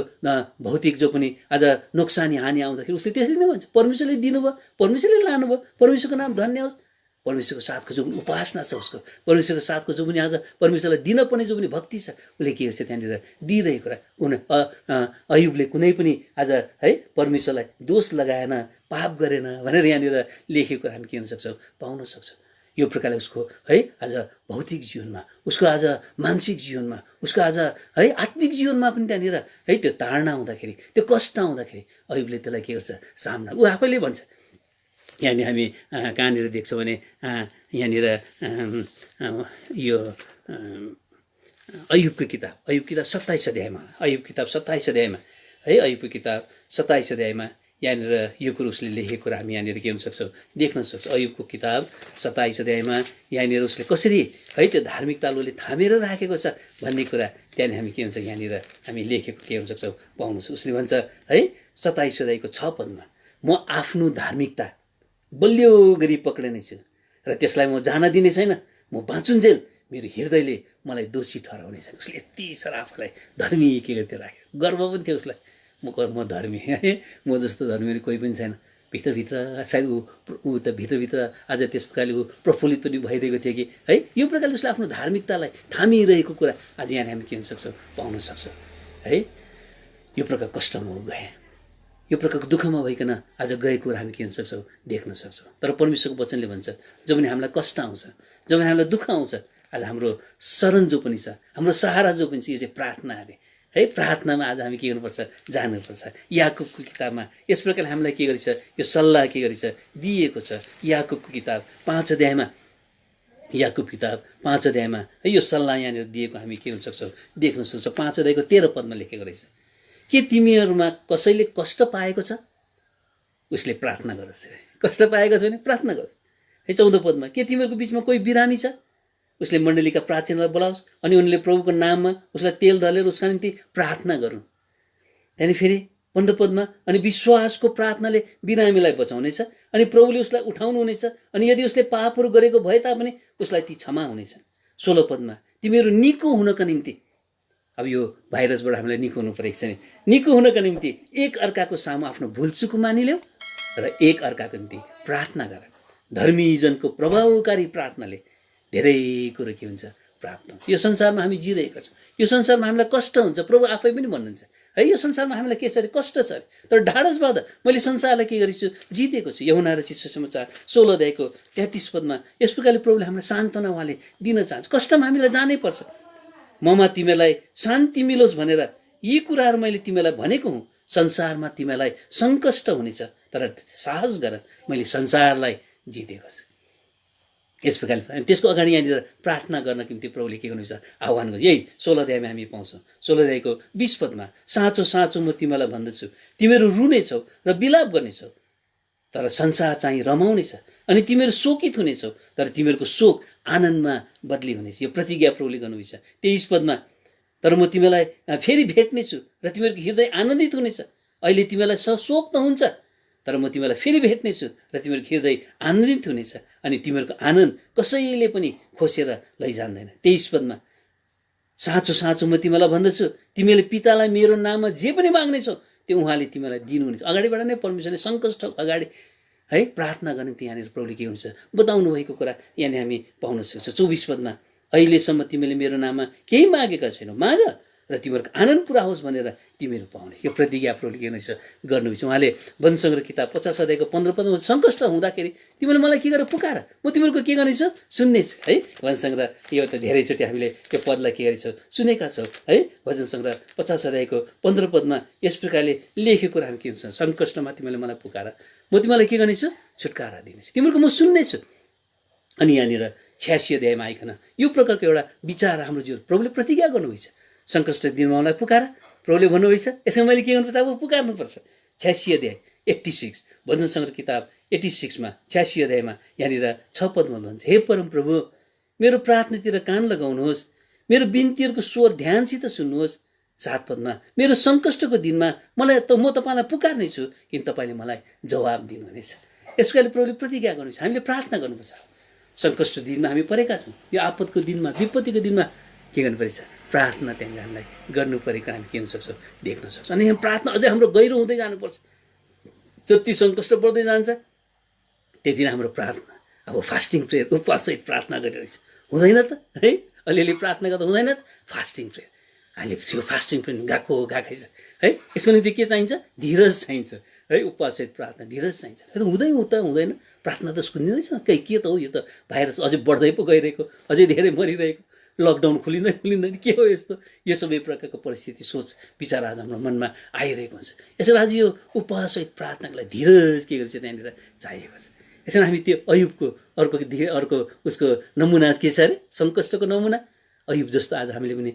भौतिक जो पनि आज नोक्सानी हानि आउँदाखेरि उसले त्यसरी नै भन्छ परमेश्वरले दिनुभयो, परमेश्वरले लानुभयो, परमेश्वरको नाम धन्य होस्। परमेश्वरको साथको जो पनि उपासना छ उसको, परमेश्वरको साथको जो पनि आज परमेश्वरलाई दिन पर्ने जो पनि भक्ति छ, उसले के गर्छ त्यहाँनिर दिइरहेको कुरा। अयुबले कुनै पनि आज है परमेश्वरलाई दोष लगाएन, पाप गरेन भनेर यहाँनिर लेखेको हामी के हुन सक्छौँ पाउन सक्छौँ। यो प्रकारले उसको है आज भौतिक जीवनमा, उसको आज मानसिक जीवनमा, उसको आज है आत्मिक जीवनमा पनि त्यहाँनिर है त्यो ताडना आउँदाखेरि, त्यो कष्ट आउँदाखेरि अयुबले त्यसलाई के गर्छ सामना, ऊ आफैले भन्छ। यहाँनिर हामी कहाँनिर देख्छौँ भने यहाँनिर यो अयुबको किताब 27 अध्यायमा, अयुब किताब 27 अध्यायमा है, अयुबको किताब 27 अध्यायमा यहाँनिर यो कुरो उसले लेखेको कुरा हामी यहाँनिर के हुन सक्छौँ देख्न सक्छौँ। अयुबको किताब 27 अध्यायमा यहाँनिर उसले कसरी है त्यो धार्मिकताले उसले थामेर राखेको छ भन्ने कुरा त्यहाँनिर हामी के हुन्छ यहाँनिर हामी लेखेको के हुन सक्छौँ पाउनु। उसले भन्छ है 27 अध्यायको 6 पदमा, म आफ्नो धार्मिकता बलियो गरी पक्रिने छु र त्यसलाई म जान दिने छैन, म बाँचुन्जेल मेरो हृदयले मलाई दोषी ठहराउने छैन। उसले यति साह्रो आफूलाई धर्मी के गर्थ्यो राख्यो, गर्व पनि थियो उसलाई, म धर्मी है, म जस्तो धर्मी कोही पनि छैन। भित्रभित्र सायद ऊ त भित्रभित्र आज त्यस प्रकारले ऊ प्रफुल्लित पनि भइरहेको थियो कि है, यो प्रकारले उसले आफ्नो धार्मिकतालाई थामिरहेको कुरा आज यहाँ हामी के हुन सक्छौँ पाउन सक्छौँ है। यो प्रकार कष्टमा ऊ गए, यो प्रकारको दुःखमा भइकन आज गएको कुरा हामी के हुन सक्छौँ देख्न सक्छौँ। तर परमेश्वरको वचनले भन्छ जब पनि हामीलाई कष्ट आउँछ, जब पनि हामीलाई दुःख आउँछ, आज हाम्रो शरण जो पनि छ, हाम्रो सहारा जो पनि छ, यो चाहिँ प्रार्थना अरे है। प्रार्थनामा आज हामी के गर्नुपर्छ जानुपर्छ। याकुबको किताबमा यस प्रकारले हामीलाई के गरेछ यो सल्लाह के गरेछ दिएको छ। याकुबको किताब 5 अध्यायमा, याकुब किताब 5 अध्यायमा है यो सल्लाह यहाँनिर दिएको हामी के हुन सक्छौँ देख्न सक्छौँ। 5 अध्यायको 13 पदमा लेखेको रहेछ, के तिमीहरूमा कसैले कष्ट पाएको छ? उसले प्रार्थना गरोस्, कष्ट पाएको छ भने प्रार्थना गरोस् है। 14 पदमा, के तिमीहरूको बिचमा कोही बिरामी छ? उसले मण्डलीका प्राचीनलाई बोलाओस् अनि उनले प्रभुको नाममा उसलाई तेल दलेर उसका निम्ति प्रार्थना गरून्। त्यहाँदेखि फेरि 15 पदमा, अनि विश्वासको प्रार्थनाले बिरामीलाई बचाउनेछ अनि प्रभुले उसलाई उठाउनु हुनेछ, अनि यदि उसले पापहरू गरेको भए तापनि उसलाई ती क्षमा हुनेछ। 16 पदमा, तिमीहरू निको हुनका निम्ति, अब यो भाइरसबाट हामीलाई निको हुनु परेको छ नि, निको हुनका निम्ति एक अर्काको सामु आफ्नो भुलचुक मानिल्याऊ र एक अर्काको निम्ति प्रार्थना गर। धर्मीजनको प्रभावकारी प्रार्थनाले धेरै कुरो के हुन्छ प्राप्त हुन्छ। यो संसारमा हामी जिरहेका छौँ, यो संसारमा हामीलाई कष्ट हुन्छ, प्रभु आफै पनि भन्नुहुन्छ है यो संसारमा हामीलाई के छ अरे कष्ट छ अरे, तर ढाडस भएर मैले संसारलाई के गरेको छु जितेको छु। यूहन्ना रचित सुसमाचार 16 अध्यायको 33 पदमा यस प्रकारले प्रभुले हामीलाई सान्त्वना उहाँले दिन चाहन्छ। कष्टमा हामीलाई जानै पर्छ। ममा तिमीलाई शान्ति मिलोस् भनेर यी कुराहरू मैले तिमीलाई भनेको हुँ। संसारमा तिमीलाई सङ्कष्ट हुनेछ, तर साहस गर, मैले संसारलाई जितेको छु। यस प्रकारले त्यसको अगाडि यहाँनिर प्रार्थना गर्नको निम्ति प्रभुले के गर्नुहुन्छ आह्वान गर्छ। यही 16 अध्यायमा हामी पाउँछौँ। 16 अध्यायको 20 पदमा, साँचो साँचो म तिमीलाई भन्दछु, तिमीहरू रुनेछौ र विलाप गर्नेछौ, तर संसार चाहिँ रमाउनेछ, अनि तिमीहरू शोकित हुनेछौ, तर तिमीहरूको शोक आनन्दमा बदली हुनेछ। यो प्रतिज्ञा प्रभुले गर्नुहुन्छ। 23 पदमा, तर म तिमीलाई फेरि भेट्नेछु र तिमीहरूको हृदय आनन्दित हुनेछ। अहिले तिमीलाई शोक त हुन्छ, तर म तिमीलाई फेरि भेट्नेछु र तिमीहरूको हृदय आनन्दित हुनेछ, अनि तिमीहरूको आनन्द कसैले पनि खोसेर लैजान्दैन। 23 पदमा, साँचो साँचो म तिमीलाई भन्दछु, तिमीले पितालाई मेरो नाममा जे पनि माग्नेछौ त्यो उहाँले तिमीलाई दिनुहुनेछ। अगाडिबाट नै परमेश्वरले सङ्कष्ट अगाडि है प्रार्थना गर्ने यहाँनिर प्रभुले के हुन्छ बताउनु भएको कुरा यहाँनिर हामी पाउन सक्छौँ। 24 पदमा, अहिलेसम्म तिमीले मेरो नाममा केही मागेका छैनौ, माग र तिमीहरूको आनन्द पुरा होस् भनेर तिमीहरू पाउने। यो प्रतिज्ञा प्रभुले के गर्नुहुन्छ। उहाँले वनसङ्ग्रह किताब 50 अध्यायको 15 पदमा, सङ्कष्ट हुँदाखेरि तिमीले मलाई के गरेर पुकार, म तिमीहरूको के गर्नेछु सुन्नेछु। है वनसङ्ग्रह यो त धेरैचोटि हामीले त्यो पदलाई के गरेछौँ सुनेका छौँ। है भजन सङ्ग्रह 50 अध्यायको 15 पदमा यस प्रकारले लेखेको कुरा हामी के हुन्छ, सङ्कष्टमा तिमीले मलाई पुकार, म तिमीलाई के गर्नेछु छुटकारा दिनेछु, तिमीहरूको म सुन्नेछु। अनि यहाँनिर 86 अध्यायमा आइकन यो प्रकारको एउटा विचार हाम्रो जीवन प्रभुले प्रतिज्ञा गर्नुभएछ। सङ्कष्ट दिनमा मलाई पुकार, प्रभुले भन्नुभएछ यसमा मैले के गर्नुपर्छ, अब पुकार्नुपर्छ। 86 अध्याय 86 भजन सङ्ग्रह किताब 86मा 86 अध्यायमा यहाँनिर 6 पदमा भन्छ, हे परम प्रभु मेरो प्रार्थनातिर कान लगाउनुहोस्, मेरो बिन्तीहरूको स्वर ध्यानसित सुन्नुहोस्। 7 पदमा, मेरो सङ्कष्टको दिनमा म तपाईँलाई पुकार्ने छु, किन तपाईँले मलाई जवाब दिनुहुनेछ। यस प्रकारले प्रभुले प्रतिज्ञा गर्नुहुन्छ। हामीले प्रार्थना गर्नुपर्छ। सङ्कष्ट दिनमा हामी परेका छौँ, यो आपतको दिनमा विपत्तिको दिनमा के गर्नुपर्छ, प्रार्थना त्यहाँनिर हामीलाई गर्नु परेको हामी के हुन सक्छौँ देख्न सक्छौँ। अनि प्रार्थना अझै हाम्रो गहिरो हुँदै जानुपर्छ। जति सङ्कष्ट बढ्दै जान्छ त्यति नै हाम्रो प्रार्थना अब फास्टिङ प्रेयर उपवाससहित प्रार्थना गरिरहेछ हुँदैन त है। अलिअलि प्रार्थना गर्दा हुँदैन त, फास्टिङ प्रेयर अहिले त्यो फास्टिङ प्रेयर गएकै छ है। यसको निम्ति के चाहिन्छ, धीरज चाहिन्छ है। उपवाससहित प्रार्थना धीरज चाहिन्छ। हुँदैन प्रार्थना त सुनिँदैछ के त हो, यो त भाइरस अझै बढ्दै पो गइरहेको, अझै धेरै मरिरहेको, लकडाउन खोलिँदैन के हो यस्तो, यो सबै प्रकारको परिस्थिति सोच विचार आज हाम्रो मनमा आइरहेको हुन्छ। यसरी आज यो उपवाससहित प्रार्थनाको लागि धीरज के गर्छ त्यहाँनिर चाहिएको छ। यसरी हामी त्यो अयुबको अर्को उसको नमुना के छ अरे, सङ्कष्टको नमुना अयुब जस्तो आज हामीले पनि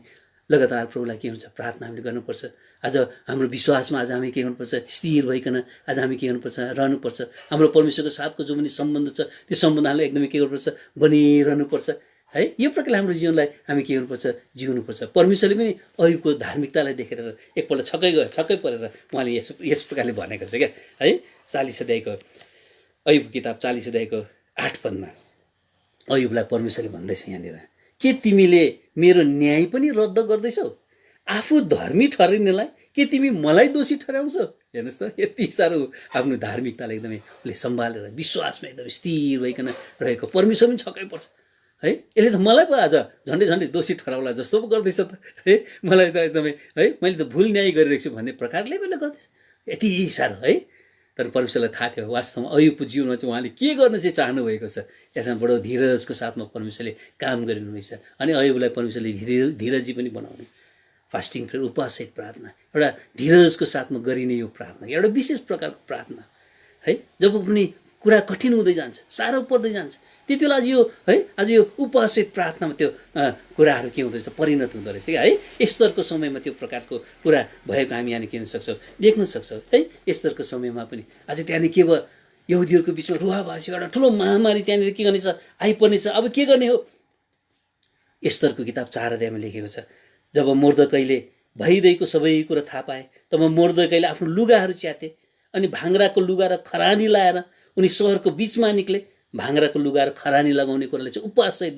लगातार प्रभुलाई के हुन्छ प्रार्थना हामीले गर्नुपर्छ। आज हाम्रो विश्वासमा आज हामी के गर्नुपर्छ, स्थिर भइकन आज हामी के गर्नुपर्छ, रहनुपर्छ। हाम्रो परमेश्वरको साथको जो पनि सम्बन्ध छ त्यो सम्बन्ध हामीले एकदमै के गर्नुपर्छ, बनिरहनुपर्छ है। यो प्रकारले हाम्रो जीवनलाई हामी के गर्नुपर्छ, जिउनुपर्छ। परमेश्वरले पनि अयुबको धार्मिकतालाई देखेर एकपल्ट छक्कै परेर उहाँले यस प्रकारले भनेको छ क्या है। 40 अध्यायको अयुबको किताब 40 अध्यायको 8 पदमा अयुबलाई परमेश्वरले भन्दैछ यहाँनिर, के तिमीले मेरो न्याय पनि रद्द गर्दैछौ, आफू धर्मी ठहरिनेलाई के तिमी मलाई दोषी ठहराउँछौ। हेर्नुहोस् त, यति साह्रो आफ्नो धार्मिकतालाई एकदमै उसले सम्हालेर विश्वासमा एकदम स्थिर भइकन रहेको परमेश्वर पनि छक्कै पर्छ है। यसले त मलाई पो आज झन्डै दोषी ठहराउला जस्तो पो गर्दैछ त है, मलाई त एकदमै है मैले त भुल न्याय गरिरहेको छु भन्ने प्रकारले पनि गर्दैछ, यति साह्रो है। तर परमेश्वरलाई थाहा थियो वास्तवमा अयुबको जीवनमा चाहिँ उहाँले के गर्न चाहिँ चाहनु भएको छ। यसमा बडो धीरजको साथमा परमेश्वरले काम गरिनुहुनेछ। अनि अयुबलाई परमेश्वरले धीरजी पनि बनाउने। फास्टिङ फेरि उपवाससहित प्रार्थना एउटा धीरजको साथमा गरिने यो प्रार्थना एउटा विशेष प्रकारको प्रार्थना है। जब पनि कुरा कठिन हुँदै जान्छ, साह्रो पर्दै जान्छ, त्यति बेला आज यो है आज यो उपवाससहित प्रार्थनामा त्यो कुराहरू के हुँदैछ, परिणत हुँदो रहेछ क्या है। स्तरको समयमा त्यो प्रकारको कुरा भएको हामी यहाँ के गर्न सक्छौँ, देख्न सक्छौँ है। स्तरको समयमा पनि आज त्यहाँनिर के भयो, यहुदीहरूको बिचमा रुहाभासी एउटा ठुलो महामारी त्यहाँनिर के गर्नेछ, आइपर्नेछ। अब के गर्ने हो। स्तरको किताब 4 अध्यायमा लेखेको छ, जब मोर्देकैले भइरहेको सबै कुरा थाहा पाए तब मोर्देकैले आफ्नो लुगाहरू च्याते अनि भाङ्राको लुगा र खरानी लाएर उनी सहरको बिचमा निक्ले। भाङ्राको लुगा र खरानी लगाउने कुराले चाहिँ उपवाससहित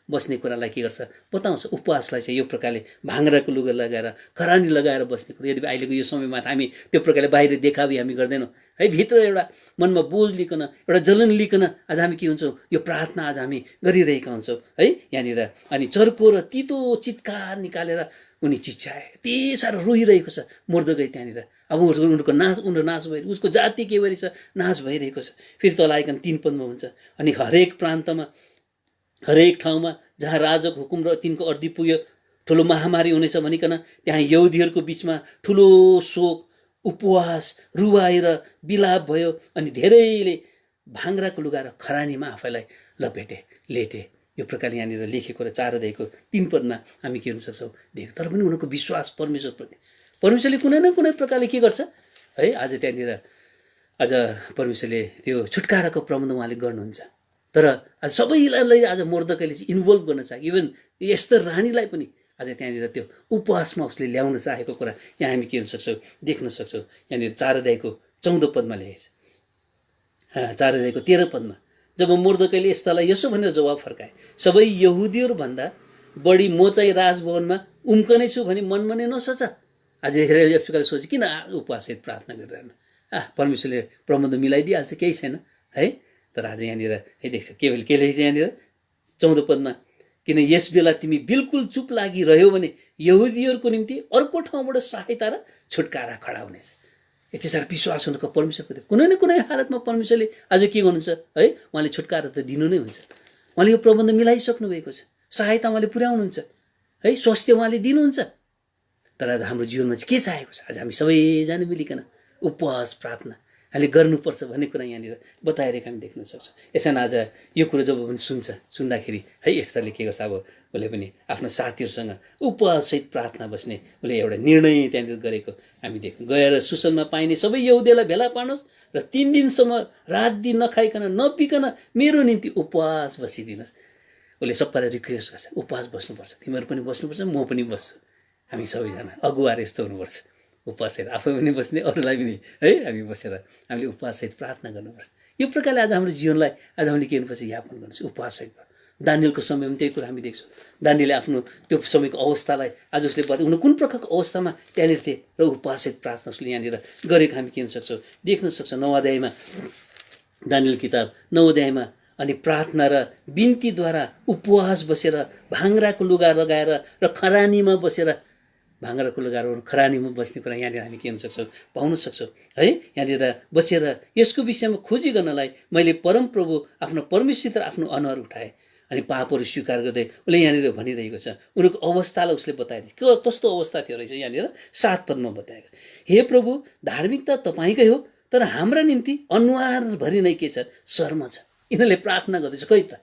बस्ने कुरालाई के गर्छ, बताउँछ। उपवासलाई चाहिँ यो प्रकारले भाङ्राको लुगा लगाएर खरानी लगाएर बस्ने कुरा। यदि अहिलेको यो समयमा हामी त्यो प्रकारले बाहिर देखावी हामी गर्दैनौँ है, भित्र एउटा मनमा बोझ लिकन एउटा जलन लिकन आज हामी के हुन्छौँ, यो प्रार्थना आज हामी गरिरहेका हुन्छौँ है यहाँनिर। अनि चर्को र तितो चित्कार निकालेर उनी चिच्याए, यति साह्रो रोइरहेको छ मोर्देकै त्यहाँनिर। अब उनको नाच भइरहेको, उसको जाति के भइरहेछ, नाच भइरहेको छ। फेरि तल आइकन 3 पदमा हुन्छ, अनि हरेक प्रान्तमा हरेक ठाउँमा जहाँ राजाको हुकुम र तिनको अर्दी पुग्यो ठुलो महामारी हुनेछ भनिकन त्यहाँ यहुदीहरूको बिचमा ठुलो शोक, उपवास, रुवाई र विलाप भयो। अनि धेरैले भाङ्राको लुगा र खरानीमा आफैलाई लेटे। यो प्रकारले यहाँनिर लेखेको र 4 अध्यायको 3 पदमा हामी के हुन सक्छौँ देख्छौँ। तर पनि उनीहरूको विश्वास परमेश्वरप्रति, परमेश्वरले कुनै न कुनै प्रकारले के गर्छ है। आज त्यहाँनिर आज परमेश्वरले त्यो छुटकाराको प्रबन्ध उहाँले गर्नुहुन्छ। तर आज सबैलाई आज मोर्देकैले चाहिँ इन्भल्भ गर्न चाहे, इभन एस्तर रानीलाई पनि आज त्यहाँनिर त्यो उपवासमा उसले ल्याउन चाहेको कुरा यहाँ हामी के हुन सक्छौँ, देख्न सक्छौँ। यहाँनिर 4 अध्यायको 14 पदमा लेखेछ, 4 अध्यायको 13 पदमा, जब मोर्देकैले यस्तालाई यसो भनेर जवाब फर्काए, सबै यहुदीहरू भन्दा बढी म चाहिँ राजभवनमा उम्कने छु भने मनमा नै नसोच। आज हेरेर यस प्रकारले सोच, किन उपवाससहित प्रार्थना गरिरहनु? परमेश्वरले प्रबन्ध मिलाइदिइहाल्छ, केही छैन है। तर आज यहाँनिर है देख्छ के लेख्छ यहाँनिर 14 पदमा, किन यस बेला तिमी बिल्कुल चुप लागिरह्यो भने यहुदीहरूको निम्ति अर्को ठाउँबाट सहायता र छुटकारा खडा हुनेछ। यति साह्रो विश्वास हुनुको परमेश्वरको कुनै न कुनै हालतमा परमेश्वरले आज के गर्नुहुन्छ है, उहाँले छुटकारा त दिनु नै हुन्छ। उहाँले यो प्रबन्ध मिलाइसक्नु भएको छ, सहायता उहाँले पुर्याउनुहुन्छ है, स्वास्थ्य उहाँले दिनुहुन्छ। तर आज हाम्रो जीवनमा चाहिँ के चाहेको छ? आज हामी सबैजना मिलिकन उपवास प्रार्थना हामीले गर्नुपर्छ भन्ने कुरा यहाँनिर बताइरहेको हामी देख्न सक्छौँ। यसैन आज यो कुरो जब पनि सुन्दाखेरि है यस्ताले के गर्छ, अब उसले पनि आफ्नो साथीहरूसँग उपवाससहित प्रार्थना बस्ने उसले एउटा निर्णय त्यहाँनिर गरेको हामी देख्छौँ। गएर सुसनमा पाइने सबै यहुदीलाई भेला पार्नुहोस् र 3 दिनसम्म रात दिन नखाइकन नपिकन मेरो निम्ति उपवास बसिदिनुहोस्। उसले सबैलाई रिक्वेस्ट गर्छ, उपवास बस्नुपर्छ, तिमीहरू पनि बस्नुपर्छ, म पनि बस्छु। हामी सबैजना अगुवाहरू यस्तो हुनुपर्छ, उपवाससहित आफै पनि बस्ने, अरूलाई पनि है हामी बसेर हामीले उपवाससहित प्रार्थना गर्नुपर्छ। यो प्रकारले आज हाम्रो जीवनलाई आज हामीले के गर्नुपर्छ, यापन गर्नुपर्छ उपवाससहित। दानियलको समयमा त्यही कुरा हामी देख्छौँ। दानियलले आफ्नो त्यो समयको अवस्थालाई आज उसले बताए, उनी कुन प्रकारको अवस्थामा त्यहाँनिर थिए र उपवाससहित प्रार्थना उसले यहाँनिर गरेको हामी के सक्छौँ, देख्न सक्छौँ। 9 अध्यायमा दानियल किताब 9 अध्यायमा अनि प्रार्थना र बिन्तीद्वारा उपवास बसेर भाङ्राको लुगा लगाएर र खरानीमा बसेर भाङ्राको लुगाहरू खरानीमा बस्ने कुरा यहाँनिर हामी के गर्न सक्छौँ, पाउन सक्छौँ है। यहाँनिर बसेर यसको विषयमा खोजी गर्नलाई मैले परमप्रभु आफ्नो परमेश्वर आफ्नो अनुहार उठाएँ अनि पापहरू स्वीकार गर्दै उसले यहाँनिर भनिरहेको छ। उनीहरूको अवस्थालाई उसले बताइदियो, कस्तो अवस्था थियो रहेछ यहाँनिर 7 पदमा बताएको छ। हे प्रभु, धार्मिकता तपाईँकै हो, तर हाम्रा निम्ति अनुहारभरि नै के छ, शर्म छ। यिनीहरूले प्रार्थना गर्दैछ, खै त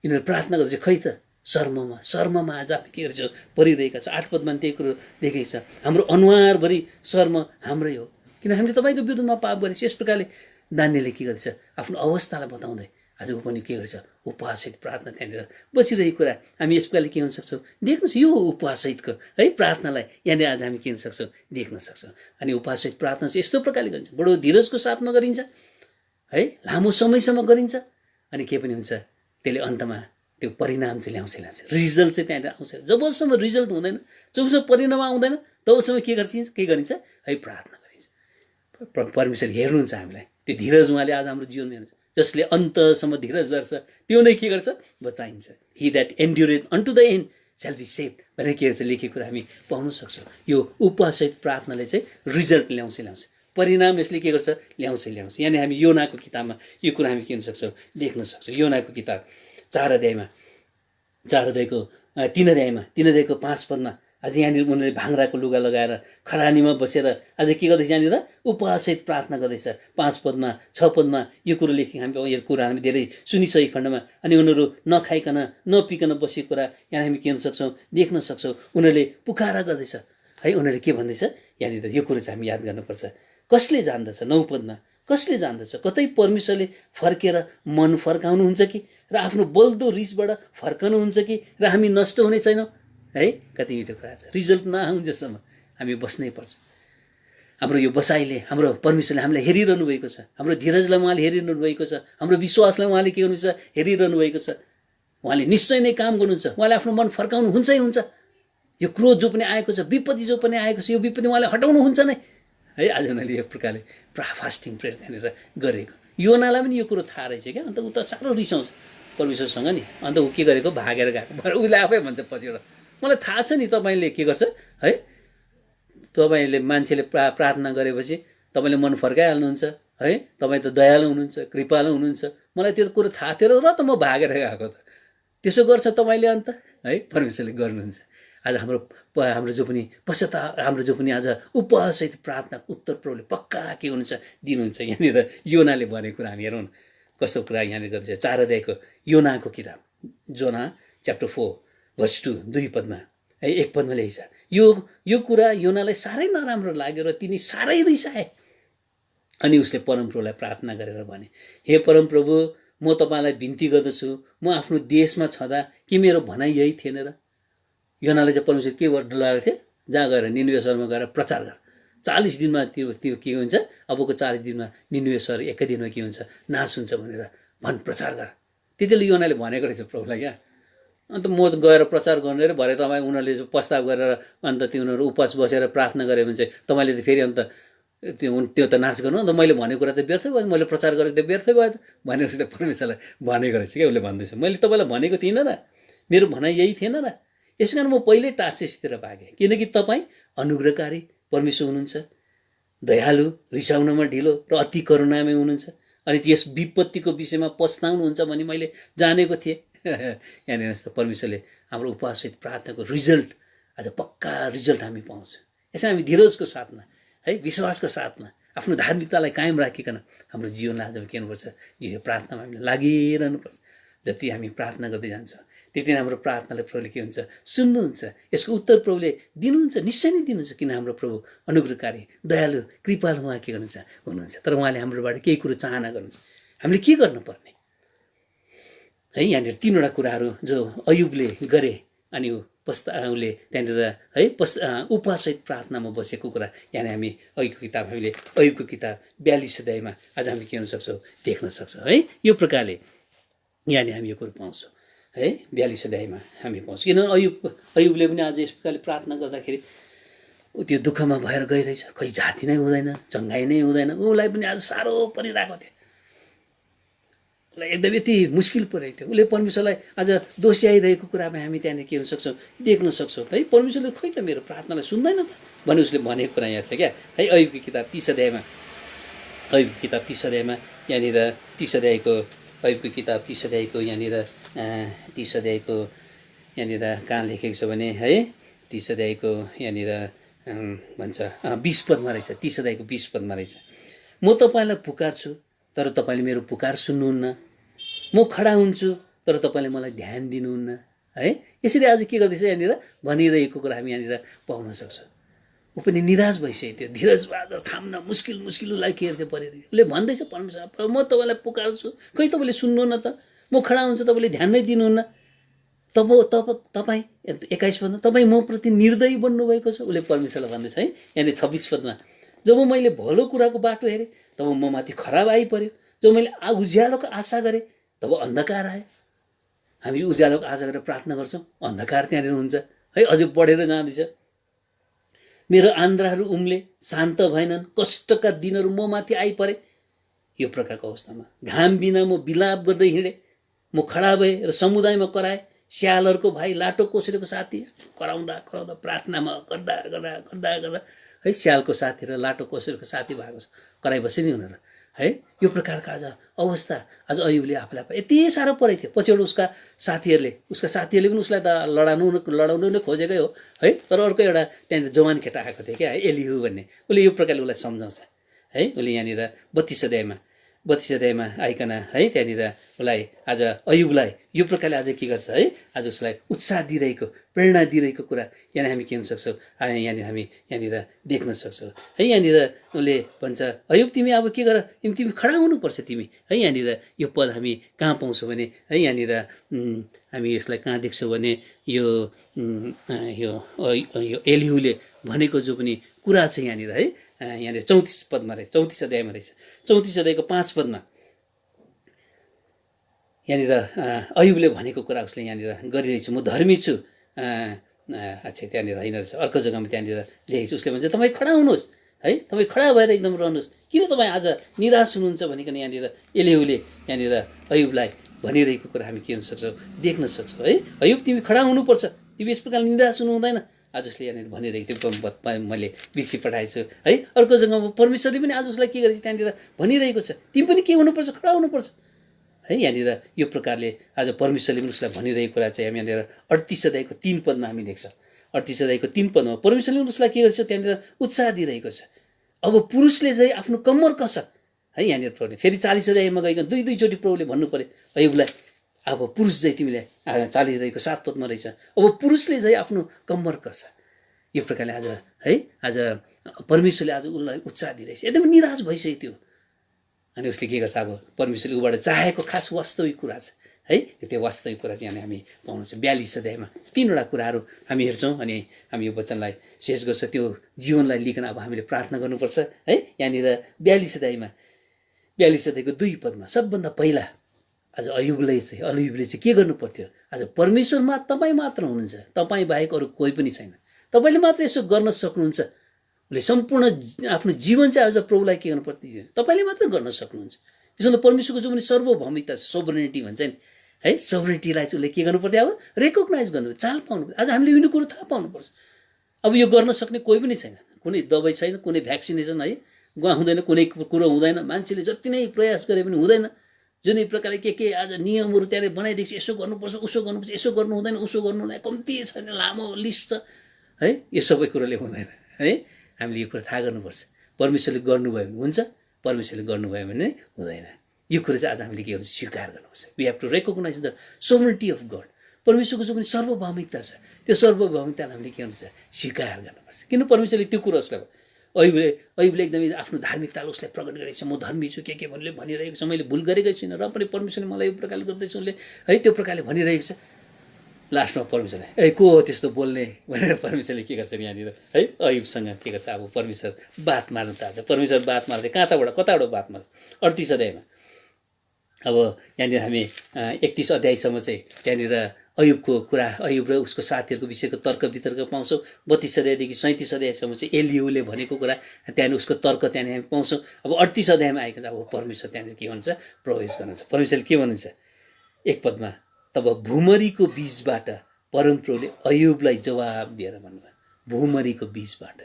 यिनीहरू प्रार्थना गर्दैछ, खै त शर्ममा आज हामी के गर्छौँ परिरहेका छ। 8 पदमा त्यही कुरो देखेको छ, हाम्रो अनुहारभरि शर्म हाम्रै हो, किन हामीले तपाईँको विरुद्धमा पाप गरेछ। यस प्रकारले दानियलले के गर्दैछ, आफ्नो अवस्थालाई बताउँदै आज ऊ पनि के गर्छ, उपवाससहित प्रार्थना त्यहाँनिर बसिरहेको कुरा हामी यस प्रकारले के गर्न सक्छौँ, देख्नुहोस्। यो उपवाससहितको है प्रार्थनालाई यहाँनिर आज हामी के गर्न सक्छौँ, देख्न सक्छौँ। अनि उपवाससहित प्रार्थना चाहिँ यस्तो प्रकारले गरिन्छ, बडो धीरजको साथमा गरिन्छ है, लामो समयसम्म गरिन्छ। अनि के पनि हुन्छ, त्यसले अन्तमा त्यो परिणाम चाहिँ ल्याउँछ, रिजल्ट चाहिँ त्यहाँनिर आउँछ। जबसम्म रिजल्ट हुँदैन, जबसम्म परिणाम आउँदैन, तबसम्म के गरिन्छ है, प्रार्थना गरिन्छ। परमेश्वर हेर्नुहुन्छ हामीलाई, त्यो धीरज उहाँले आज हाम्रो जीवनमा हेर्नुहुन्छ। जसले अन्तसम्म धीरज धर्छ त्यो नै के गर्छ, बचाइन्छ। He that endureth unto the end shall be saved भनेर के छ लेखेको कुरा हामी पाउन सक्छौँ। यो उपवाससहित प्रार्थनाले चाहिँ रिजल्ट ल्याउँछ, परिणाम यसले के गर्छ, ल्याउँछ। यानी हामी योनाको किताबमा यो कुरा हामी के गर्न सक्छौँ, देख्न सक्छौँ। योनाको किताब 4 अध्यायको 3 अध्यायको 5 पदमा आज यहाँनिर उनीहरूले भाङ्राको लुगा लगाएर खरानीमा बसेर आज के गर्दैछ, यहाँनिर उपवाससहित प्रार्थना गर्दैछ। 5 पदमा 6 पदमा यो कुरो लेखेको हामी, यो कुरा हामी धेरै सुनिसकेको खण्डमा अनि उनीहरू नखाइकन नपिकन बसेको कुरा यहाँ हामी के गर्न सक्छौँ, देख्न सक्छौँ। उनीहरूले पुकारा गर्दैछ है, उनीहरूले के भन्दैछ यहाँनिर, यो कुरो चाहिँ हामी याद गर्नुपर्छ। कसले जान्दछ, 9 पदमा कसले जान्दछ, कतै परमेश्वरले फर्केर मन फर्काउनुहुन्छ कि र आफ्नो बल्दो रिसबाट फर्कनुहुन्छ कि र हामी नष्ट हुने छैनौँ है। कति मिठो कुरा छ। रिजल्ट नआउन्जेसम्म हामी बस्नै पर्छ। हाम्रो यो बसाइले, हाम्रो परमेश्वरले हामीलाई हेरिरहनु भएको छ, हाम्रो धीरजलाई उहाँले हेरिरहनु भएको छ, हाम्रो विश्वासलाई उहाँले के गर्नुहुन्छ, हेरिरहनु भएको छ। उहाँले निश्चय नै काम गर्नुहुन्छ, उहाँले आफ्नो मन फर्काउनु हुन्छ। यो क्रोध जो पनि आएको छ, विपत्ति जो पनि आएको छ, यो विपत्ति उहाँले हटाउनुहुन्छ नै है। आज उनीहरूले यो प्रकारले फास्टिङ प्रेयर त्यहाँनिर गरेको। योनालाई पनि यो कुरो थाहा रहेछ क्या, अन्त ऊ त साह्रो रिसाउँछ परमेश्वरसँग नि। अन्त ऊ के गरेको, भागेर गएको। उसले आफै भन्छ पछिबाट, मलाई थाहा छ नि तपाईँले के गर्छ है, तपाईँले मान्छेले प्रार्थना गरेपछि तपाईँले मन फर्काइहाल्नुहुन्छ है, तपाईँ त दयालु हुनुहुन्छ, कृपालु हुनुहुन्छ, मलाई त्यो कुरो थाहा थियो र त म भागेर गएको त। त्यसो गर्छ तपाईँले अन्त है, परमेश्वरले गर्नुहुन्छ। आज हाम्रो जो पनि हाम्रो जो पनि आज उपवाससहित प्रार्थना उत्तर प्रभुले पक्का के हुनुहुन्छ, दिनुहुन्छ। यहाँनिर योनाले भनेको कुरा हामी हेरौँ कस्तो कुरा यहाँनिर गर्दैछ। 4 अध्यायको योनाको किताब, जोना च्याप्टर 4 भर्स 2 पदमा है, 1 पदमा लेखिन्छ, यो कुरा योनालाई साह्रै नराम्रो लाग्यो र तिनी साह्रै रिसाए। अनि उसले परमप्रभुलाई प्रार्थना गरेर भने, हे परमप्रभु, म तपाईँलाई बिन्ती गर्दछु, म आफ्नो देशमा छँदा के मेरो भनाइ यही थिएन र। योनाले चाहिँ परमेश्वर के लगाएको थियो, जहाँ गएर निनिवे सहरमा गएर प्रचार गर। 40 दिनमा त्यो के हुन्छ, अबको 40 दिनमा निनिवे सहर एकै दिनमा के हुन्छ, नाश हुन्छ भनेर प्रचार गर। त्यतिले योनाले भनेको रहेछ प्रभुलाई क्या। अन्त म गएर प्रचार गर्ने र भरे तपाईँ उनीहरूले प्रस्ताव गरेर अन्त त्यो उनीहरू उपवास बसेर प्रार्थना गऱ्यो भने चाहिँ तपाईँले त फेरि अन्त त्यो त नाश गर्नु अन्त मैले भनेको कुरा त व्यर्थै भयो, मैले प्रचार गरेको त व्यर्थै भयो त भनेर उसले परमेश्वरलाई भनेको रहेछ क्या। उसले भन्दैछ मैले तपाईँलाई भनेको थिइनँ र, मेरो भनाइ यही थिएन र। यस कारण म पहिल्यै टार्सिसतिर भागेँ, किनकि तपाईँ अनुग्रहकारी परमेश्वर हुनुहुन्छ, दयालु, रिसाउनमा ढिलो र अति करुणामय हुनुहुन्छ, अनि यस विपत्तिको विषयमा पछताउनुहुन्छ भन्ने मैले जानेको थिएँ। यहाँनिर यस्तो परमेश्वरले हाम्रो उपवाससहित प्रार्थनाको रिजल्ट, आज पक्का रिजल्ट हामी पाउँछौँ। यसमा हामी धीरजको साथमा है, विश्वासको साथमा आफ्नो धार्मिकतालाई कायम राखिकन हाम्रो जीवनलाई आज के गर्नुपर्छ, यो प्रार्थनामा हामीले लागिरहनुपर्छ। जति हामी प्रार्थना गर्दै जान्छौँ त्यति नै हाम्रो प्रार्थनाले प्रभुले के हुन्छ, सुन्नुहुन्छ, यसको उत्तर प्रभुले दिनुहुन्छ, निश्चय नै दिनुहुन्छ, किन हाम्रो प्रभु अनुग्रहकारी, दयालु, कृपालु उहाँ के गर्नुहुन्छ, हुनुहुन्छ। तर उहाँले हाम्रोबाट केही कुरो चाहना गर्नुहुन्छ, हामीले के गर्नुपर्ने है। यहाँनिर तीनवटा कुराहरू जो अयुबले गरे अनि उसले त्यहाँनिर है उपवाससहित प्रार्थनामा बसेको कुरा यहाँनिर हामी अयुबको किताब, हामीले अयुबको किताब 42 अध्यायमा आज हामी के गर्न सक्छौँ, देख्न सक्छौँ है। यो प्रकारले यहाँनिर हामी यो कुरो पाउँछौँ है, 42 अध्यायमा हामी पाउँछौँ। किनभने अयुबले पनि आज यस प्रकारले प्रार्थना गर्दाखेरि त्यो दुःखमा भएर गइरहेछ, खै जाति नै हुँदैन, चङ्गाइ नै हुँदैन, उसलाई पनि आज साह्रो परिरहेको थियो, उसलाई एकदम यति मुस्किल परेको थियो। उसले परमेश्वरलाई आज दोस्याइरहेको कुरामा हामी त्यहाँनिर के हुन सक्छौँ, देख्न सक्छौँ है। परमेश्वरले खोइ त मेरो प्रार्थनालाई सुन्दैन त भने उसले भनेको कुरा यहाँ छ क्या है। अयुबको किताब 30 अध्यायमा, अयुबको किताब 30 अध्यायमा यहाँनिर 30 अध्यायको अयुबको किताब 30 अध्यायको यहाँनिर 30 अध्यायको यहाँनिर कहाँ लेखेको छ भने है, 30 अध्यायको यहाँनिर भन्छ 20 पदमा रहेछ, 30 अध्यायको 20 पदमा रहेछ, म तपाईँलाई पुकार्छु तर तपाईँले मेरो पुकार सुन्नुहुन्न, म खडा हुन्छु तर तपाईँले मलाई ध्यान दिनुहुन्न है। यसरी आज के गर्दैछ यहाँनिर भनिरहेको कुरा हामी यहाँनिर पाउन सक्छौँ। ऊ पनि निराश भइसकेको थियो, धीरजबहादुर थाम्न मुस्किल उसलाई के थियो परिरहेको। उसले भन्दैछ परमेश्वर, म तपाईँलाई पुकार्छु, खै तपाईँले सुन्नुहुन्न त, म खडा हुन्छु तपाईँले ध्यान नै दिनुहुन्न। तपाईँ 21 पदमा तपाईँ म प्रति निर्दयी बन्नुभएको छ, उसले परमेश्वरलाई भन्दैछ है। यहाँनिर 26 पदमा, जब मैले भलो कुराको बाटो हेरेँ तब म माथि खराब आइपर्यो, जब मैले उज्यालोको आशा गरेँ तब अन्धकार आयो। हामी उज्यालोको आशा गरेर प्रार्थना गर्छौँ, अन्धकार त्यहाँनिर हुन्छ है, अझै बढेर जाँदैछ। मेरो आन्द्राहरू उम्ले, शान्त भएनन्, कष्टका दिनहरू म माथि आइपरे। यो प्रकारको अवस्थामा घाम बिना म बिलाप गर्दै हिँडेँ, म खडा भएँ र समुदायमा कराएँ, स्यालहरूको भाइ लाटो कोसेरको साथी कराउँदा कराउँदा प्रार्थनामा गर्दा गर्दा गर्दा गर्दा है, स्यालको साथी र लाटो कोसेरको साथी भएको छ, कराइ बसे नि उनीहरू है। यो प्रकारको आज अवस्था आज अयुबले आफूलाई यति साह्रो परेको थियो। पछिबाट उसका साथीहरूले पनि उसलाई त लडाउनु नै खोजेकै हो है। तर अर्को एउटा त्यहाँनिर जवान केटा आएको थियो क्या, एलिहु भन्ने, उसले यो प्रकारले उसलाई सम्झाउँछ है। उसले यहाँनिर 32 अध्यायमा आइकन है त्यहाँनिर उसलाई आज अयुबलाई यो प्रकारले आज के गर्छ है, आज उसलाई उत्साह दिइरहेको, प्रेरणा दिइरहेको कुरा यहाँनिर हामी के हुन सक्छौँ, यहाँनिर हामी यहाँनिर देख्न सक्छौँ है। यहाँनिर उसले भन्छ, अयुब तिमी अब के गर, तिमी खडा हुनुपर्छ तिमी है। यहाँनिर यो पद हामी कहाँ पाउँछौँ भने है, यहाँनिर हामी यसलाई कहाँ देख्छौँ भने यो एलिहुले भनेको जो पनि कुरा छ यहाँनिर है, यहाँनिर 34 पदमा रहेछ, 34 अध्यायमा रहेछ, 34 अध्यायको 5 पदमा यहाँनिर अयुबले भनेको कुरा उसले यहाँनिर गरिरहेछु, म धर्मी छु। अच्छा त्यहाँनिर होइन रहेछ, अर्को जग्गामा त्यहाँनिर लेखेको छ, उसले भन्छ तपाईँ खडा हुनुहोस् है, तपाईँ खडा भएर एकदम रहनुहोस्, किन तपाईँ आज निराश हुनुहुन्छ भनिकन यहाँनिर एलिहुले यहाँनिर अयुबलाई भनिरहेको कुरा हामी के हुन सक्छौँ, देख्न सक्छौँ है। अयुब तिमी खडा हुनुपर्छ, तिमी यस प्रकारले निराश हुनु हुँदैन, आज उसले यहाँनिर भनिरहेको थियो, मैले बिर्सी पठाएको छु है। अर्को जग्गामा परमेश्वरले पनि आज उसलाई के गरेछ त्यहाँनिर भनिरहेको छ, तिमी पनि के हुनुपर्छ, खडा हुनुपर्छ है। यहाँनिर यो प्रकारले आज परमेश्वरले पनि उसलाई भनिरहेको कुरा चाहिँ हामी यहाँनिर 38 अध्यायको 3 पदमा हामी देख्छौँ। 38 अध्यायको 3 पदमा परमेश्वरले पनि उसलाई के गर्छ त्यहाँनिर उत्साह दिइरहेको छ। अब पुरुषले चाहिँ आफ्नो कम्मर कस है, यहाँनिर प्रभुले फेरि 40 अध्यायमा गइकन दुईचोटि प्रभुले भन्नु पर्यो अयुबलाई, अब पुरुष चाहिँ तिमीले 40 अध्यायको 7 पदमा रहेछ, अब पुरुषले चाहिँ आफ्नो कम्मर कस। यो प्रकारले आज है, आज परमेश्वरले आज उसलाई उत्साह दिइरहेछ, एकदम निराश भइसकेको थियो। अनि उसले के गर्छ, अब परमेश्वरले उबाट चाहेको खास वास्तविक कुरा छ है। त्यो वास्तविक कुरा चाहिँ हामी पाउनु छ 42 अध्यायमा 3वटा कुराहरू हामी हेर्छौँ अनि हामी यो वचनलाई शेष गर्छ, त्यो जीवनलाई लिकन अब हामीले प्रार्थना गर्नुपर्छ है। यहाँनिर 42 अध्यायको 2 पदमा सबभन्दा पहिला आज अयुबले चाहिँ के गर्नु पर्थ्यो? आज परमेश्वरमा तपाईँ मात्र हुनुहुन्छ, तपाईँ बाहेक अरू कोही पनि छैन, तपाईँले मात्र यसो गर्न सक्नुहुन्छ। उसले सम्पूर्ण आफ्नो जीवन चाहिँ आज प्रभुलाई के गर्नु पर्थ्यो? तपाईँले मात्र गर्न सक्नुहुन्छ। त्यसो भने परमेश्वरको जो पनि सर्वभौमिकता छ, सोभरेनिटी भन्छ नि है, सोभरेनिटीलाई चाहिँ उसले के गर्नु पर्थ्यो? अब रेकग्नाइज गर्नु, चाल पाउनु। आज हामीले यो कुरो थाहा पाउनुपर्छ। अब यो गर्न सक्ने कोही पनि छैन, कुनै दबाई छैन, कुनै भ्याक्सिनेसन है हुँदैन, कुनै कुरो हुँदैन। मान्छेले जति नै प्रयास गरे पनि हुँदैन। जुनै प्रकारले के आज नियमहरू त्यहाँ बनाइदिएको छ, यसो गर्नुपर्छ, उसो गर्नुपर्छ, यसो गर्नु हुँदैन, उसो गर्नु हुँदैन, कम्ती छैन, लामो लिस्ट छ है। यो सबै कुरोले हुँदैन है। हामीले यो कुरा थाहा गर्नुपर्छ। परमेश्वरले गर्नुभयो भने हुन्छ, परमेश्वरले गर्नुभयो भने हुँदैन। यो कुरा चाहिँ आज हामीले के गर्छ? स्वीकार गर्नुपर्छ। We have to recognise the sovereignty of God. परमेश्वरको जो पनि सर्वभौमिकता छ, त्यो सर्वभौमिकतालाई हामीले के गर्नुपर्छ? स्वीकार गर्नुपर्छ। किन परमेश्वरले त्यो कुरो उसलाई अयुबले एकदमै आफ्नो धार्मिकतालाई उसलाई प्रकट गरेको छ। म धर्मी छु, के भनिरहेको छ, मैले भुल गरेकै छुइनँ, र पनि परमेश्वरले मलाई यो प्रकारले गर्दैछ उसले है, त्यो प्रकारले भनिरहेको छ। लास्टमा परमेश्वरले को हो त्यस्तो बोल्ने भनेर परमेश्वरले के गर्छ यहाँनिर है, अयुबसँग के गर्छ? अब परमेश्वर बात मार्नु थाल्छ। परमेश्वर बात मार्दै कताबाट बात मार्छ? 38 अध्यायमा। अब यहाँनिर हामी 31 अध्यायसम्म चाहिँ त्यहाँनिर अयुबको कुरा, अयुब र उसको साथीहरूको विषयको तर्क वितर्क पाउँछौँ। 32 अध्यायदेखि 37 अध्यायसम्म चाहिँ एलिहुले भनेको कुरा, त्यहाँनिर उसको तर्क त्यहाँनिर हामी पाउँछौँ। अब 38 अध्यायमा आएको छ अब परमेश्वर त्यहाँनिर के भन्छ? प्रवेश गर्नुहुन्छ। परमेश्वरले के भन्नुहुन्छ? एक पदमा, तब भुमरीको बीचबाट परमप्रभुले अयुबलाई जवाब दिएर भन्नुभयो। भुमरीको बीचबाट,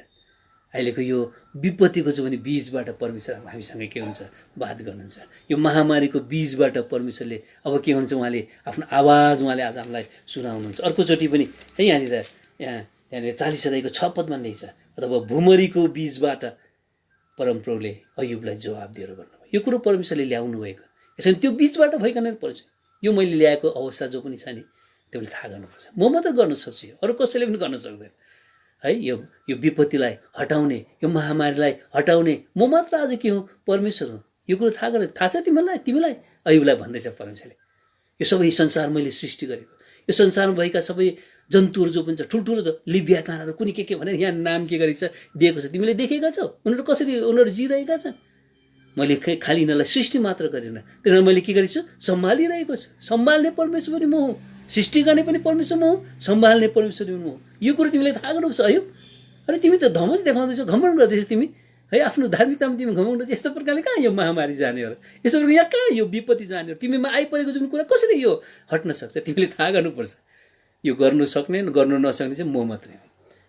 अहिलेको यो विपत्तिको जो पनि बीचबाट परमेश्वर हामीसँग के हुन्छ? बात गर्नुहुन्छ। यो महामारीको बीचबाट परमेश्वरले अब के हुन्छ? उहाँले आफ्नो आवाज उहाँले आज हामीलाई सुनाउनुहुन्छ। अर्कोचोटि पनि है यहाँनिर 40 अध्यायको 6 पदमा नै छ, अथवा भुमरीको बीचबाट परमप्रभुले अयुबलाई जवाब दिएर भन्नुभयो। यो कुरो परमेश्वरले ल्याउनु भएको, यसरी त्यो बीचबाट भइकन पर्छ। यो मैले ल्याएको अवस्था जो पनि छ नि, त्यसले थाहा गर्नुपर्छ। म मात्र गर्न सक्छु, अरू कसैले पनि गर्न सक्दैन है। यो विपत्तिलाई हटाउने, यो महामारीलाई हटाउने म मात्र आज के हुँ? परमेश्वर हुँ। यो कुरो थाहा छ तिमीलाई अयुबलाई भन्दैछ परमेश्वरले। यो सबै संसार मैले सृष्टि गरेको, यो संसारमा भएका सबै जन्तुहरू जो पनि छ, ठुल्ठुलो लिभ्यातानहरू कुनै के भनेर यहाँ नाम के गरेको छ, दिएको छ। तिमीले देखेका छौ उनीहरू कसरी उनीहरू जिरहेका छन्। मैले खालि यिनीहरूलाई सृष्टि मात्र गरिनँ, तिनीहरू मैले के गरेको छु? सम्हालिरहेको छु। सम्हाल्ने परमेश्वर पनि म हुँ, सृष्टि गर्ने पनि परमेश्वर म हुँ, सम्हाल्ने परमेश्वर पनि म हुँ। यो कुरो तिमीले थाहा गर्नुपर्छ अयुब। अरे तिमी त धमस देखाउँदैछौ, घमण्ड गर्दैछौ तिमी है, आफ्नो धार्मिकतामा तिमी घमण्ड गर्छौ। यस्तो प्रकारले कहाँ यो महामारी जाने हो र? यस्तो प्रकारले यहाँ कहाँ यो विपत्ति जाने हो? तिमीमा आइपरेको जुन कुरा कसरी यो हट्न सक्छ? तिमीले थाहा गर्नुपर्छ। यो गर्नु सक्ने गर्नु नसक्ने चाहिँ म मात्रै हो।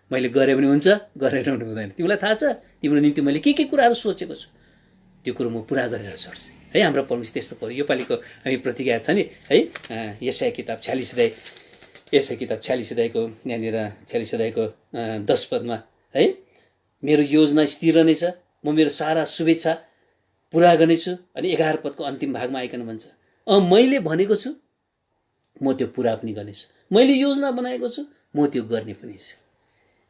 मैले गरेँ भने हुन्छ, गरेर पनि हुँदैन। तिमीलाई थाहा छ तिम्रो निम्ति मैले के कुराहरू सोचेको छु, त्यो कुरो म पुरा गरेर सर्छु है। हाम्रो परमेश्वर त्यस्तो पर्यो। योपालिको हामी प्रतिज्ञा छ नि है, यशाया किताब 46 अध्याय, यशाया किताब 46 अध्यायको यहाँनिर 46 अध्यायको 10 पदमा है, मेरो योजना स्थिर नै छ, म मेरो सारा शुभेच्छा पुरा गर्नेछु। अनि 11 पदको अन्तिम भागमा आइकन भन्छ, मैले भनेको छु म त्यो पुरा पनि गर्नेछु, मैले योजना बनाएको छु म त्यो गर्ने पनि छु।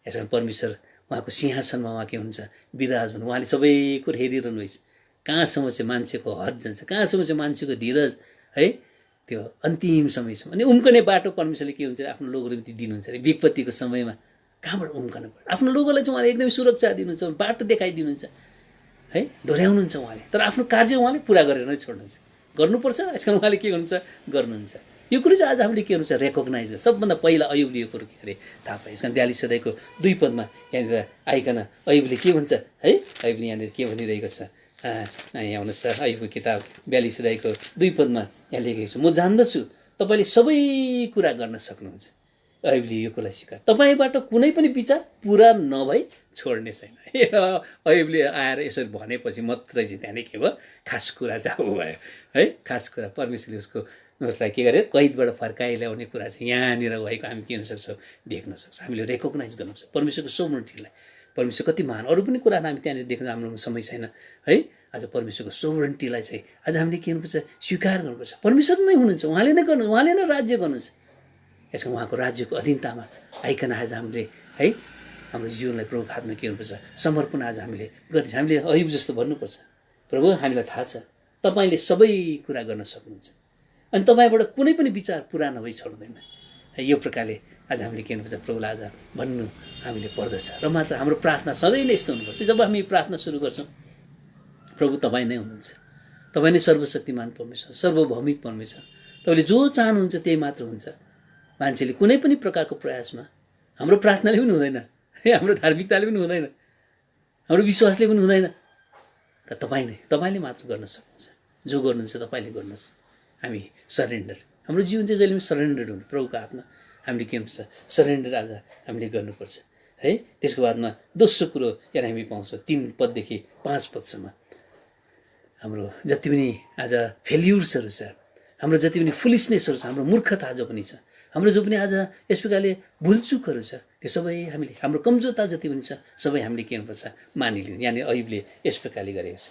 यसमा परमेश्वर उहाँको सिंहासनमा उहाँ के हुन्छ? विराजमान। उहाँले सबै कुरो हेरिरहनु भएको छ। कहाँसम्म चाहिँ मान्छेको हद जान्छ, कहाँसम्म चाहिँ मान्छेको धीरज है, त्यो अन्तिम समयसम्म। अनि उम्कने बाटो परमेश्वरले के हुन्छ? आफ्नो लोगोको निम्ति दिनुहुन्छ अरे। विपत्तिको समयमा कहाँबाट उम्कनु पर्छ? आफ्नो लोगोलाई चाहिँ उहाँले एकदमै सुरक्षा दिनुहुन्छ, बाटो देखाइदिनुहुन्छ है, डोर्याउनुहुन्छ उहाँले। तर आफ्नो कार्य उहाँले पुरा गरेर नै छोड्नुहुन्छ। गर्नुपर्छ, यसकारण उहाँले के गर्नुहुन्छ? गर्नुहुन्छ। यो कुरो चाहिँ आज हामीले के गर्नु छ? रेकग्नाइज गर्छ। सबभन्दा पहिला अयुबले यो कुरो के अरे थाहा पायो। यसकारण 42 अध्यायको 2 पदमा यहाँनिर आइकन अयुबले के भन्छ है, अयुबले यहाँनिर के भनिरहेको छ? यहाँ आउनुहोस् त, अयुबको किताब 42 अध्यायको 2 पदमा यहाँ लेखेको छ, म जान्दछु तपाईँले सबै कुरा गर्न सक्नुहुन्छ। अयुबले यो कुरा स्वीकार, तपाईँबाट कुनै पनि विचार पुरा नभई छोड्ने छैन। अयुबले आएर यसरी भनेपछि मात्रै चाहिँ त्यहाँ के भयो? खास कुरा चाहिँ भयो है। खास कुरा परमेश्वरले उसलाई के गरे? कैदबाट फर्काइ ल्याउने कुरा चाहिँ यहाँनिर भएको हामी के हुन सक्छौँ? देख्न सक्छौँ। हामीले रेकग्नाइज गर्नुपर्छ परमेश्वरको सोभरेनिटीलाई। परमेश्वर कति महान। अरू पनि कुरा हामी त्यहाँनिर देख्न हाम्रो समय छैन है। आज परमेश्वरको सोभरेनिटीलाई चाहिँ आज हामीले के गर्नुपर्छ? स्वीकार गर्नुपर्छ। परमेश्वर नै हुनुहुन्छ, उहाँले नै गर्नु, उहाँले नै राज्य गर्नुहुन्छ। यसमा उहाँको राज्यको अधीनतामा आइकन आज हामीले है हाम्रो जीवनलाई प्रभुको हातमा के गर्नुपर्छ? समर्पण आज हामीले गर्छ। हामीले अयुब जस्तो भन्नुपर्छ, प्रभु हामीलाई थाहा छ तपाईँले सबै कुरा गर्न सक्नुहुन्छ, अनि तपाईँबाट कुनै पनि विचार पुरा नभई छोड्दैन। यो प्रकारले आज हामीले के गर्नुपर्छ? प्रभुलाई आज भन्नु हामीले पर्दछ। र मात्र हाम्रो प्रार्थना सधैँ नै यस्तो हुनुपर्छ, जब हामी प्रार्थना सुरु गर्छौँ, प्रभु तपाईँ नै हुनुहुन्छ, तपाईँ नै सर्वशक्तिमान परमेश्वर, सर्वभौमिक परमेश्वर। तपाईँले जो चाहनुहुन्छ त्यही मात्र हुन्छ। मान्छेले कुनै पनि प्रकारको प्रयासमा, हाम्रो प्रार्थनाले पनि हुँदैन, हाम्रो धार्मिकताले पनि हुँदैन, हाम्रो विश्वासले पनि हुँदैन, तर तपाईँले मात्र गर्न सक्नुहुन्छ। जो गर्नुहुन्छ तपाईँले गर्नुहोस्। हामी सरेन्डर, हाम्रो जीवन चाहिँ जहिले पनि सरेन्डर हुनु प्रभुको हातमा। हामीले के हुन्छ सरेन्डर आज हामीले गर्नुपर्छ है। त्यसको बादमा दोस्रो कुरो यहाँ हामी पाउँछौँ 3 पददेखि 5 पदसम्म। हाम्रो जति पनि आज फेल्युर्सहरू छ, हाम्रो जति पनि फुलिसनेसहरू छ, हाम्रो मूर्खता जो पनि छ, हाम्रो जो पनि आज यस प्रकारले भुलचुकहरू छ, त्यो सबै हामीले, हाम्रो कमजोरता जति पनि छ सबै हामीले के गर्नुपर्छ मानिलिनु। यानि अयुबले यस प्रकारले गरेको छ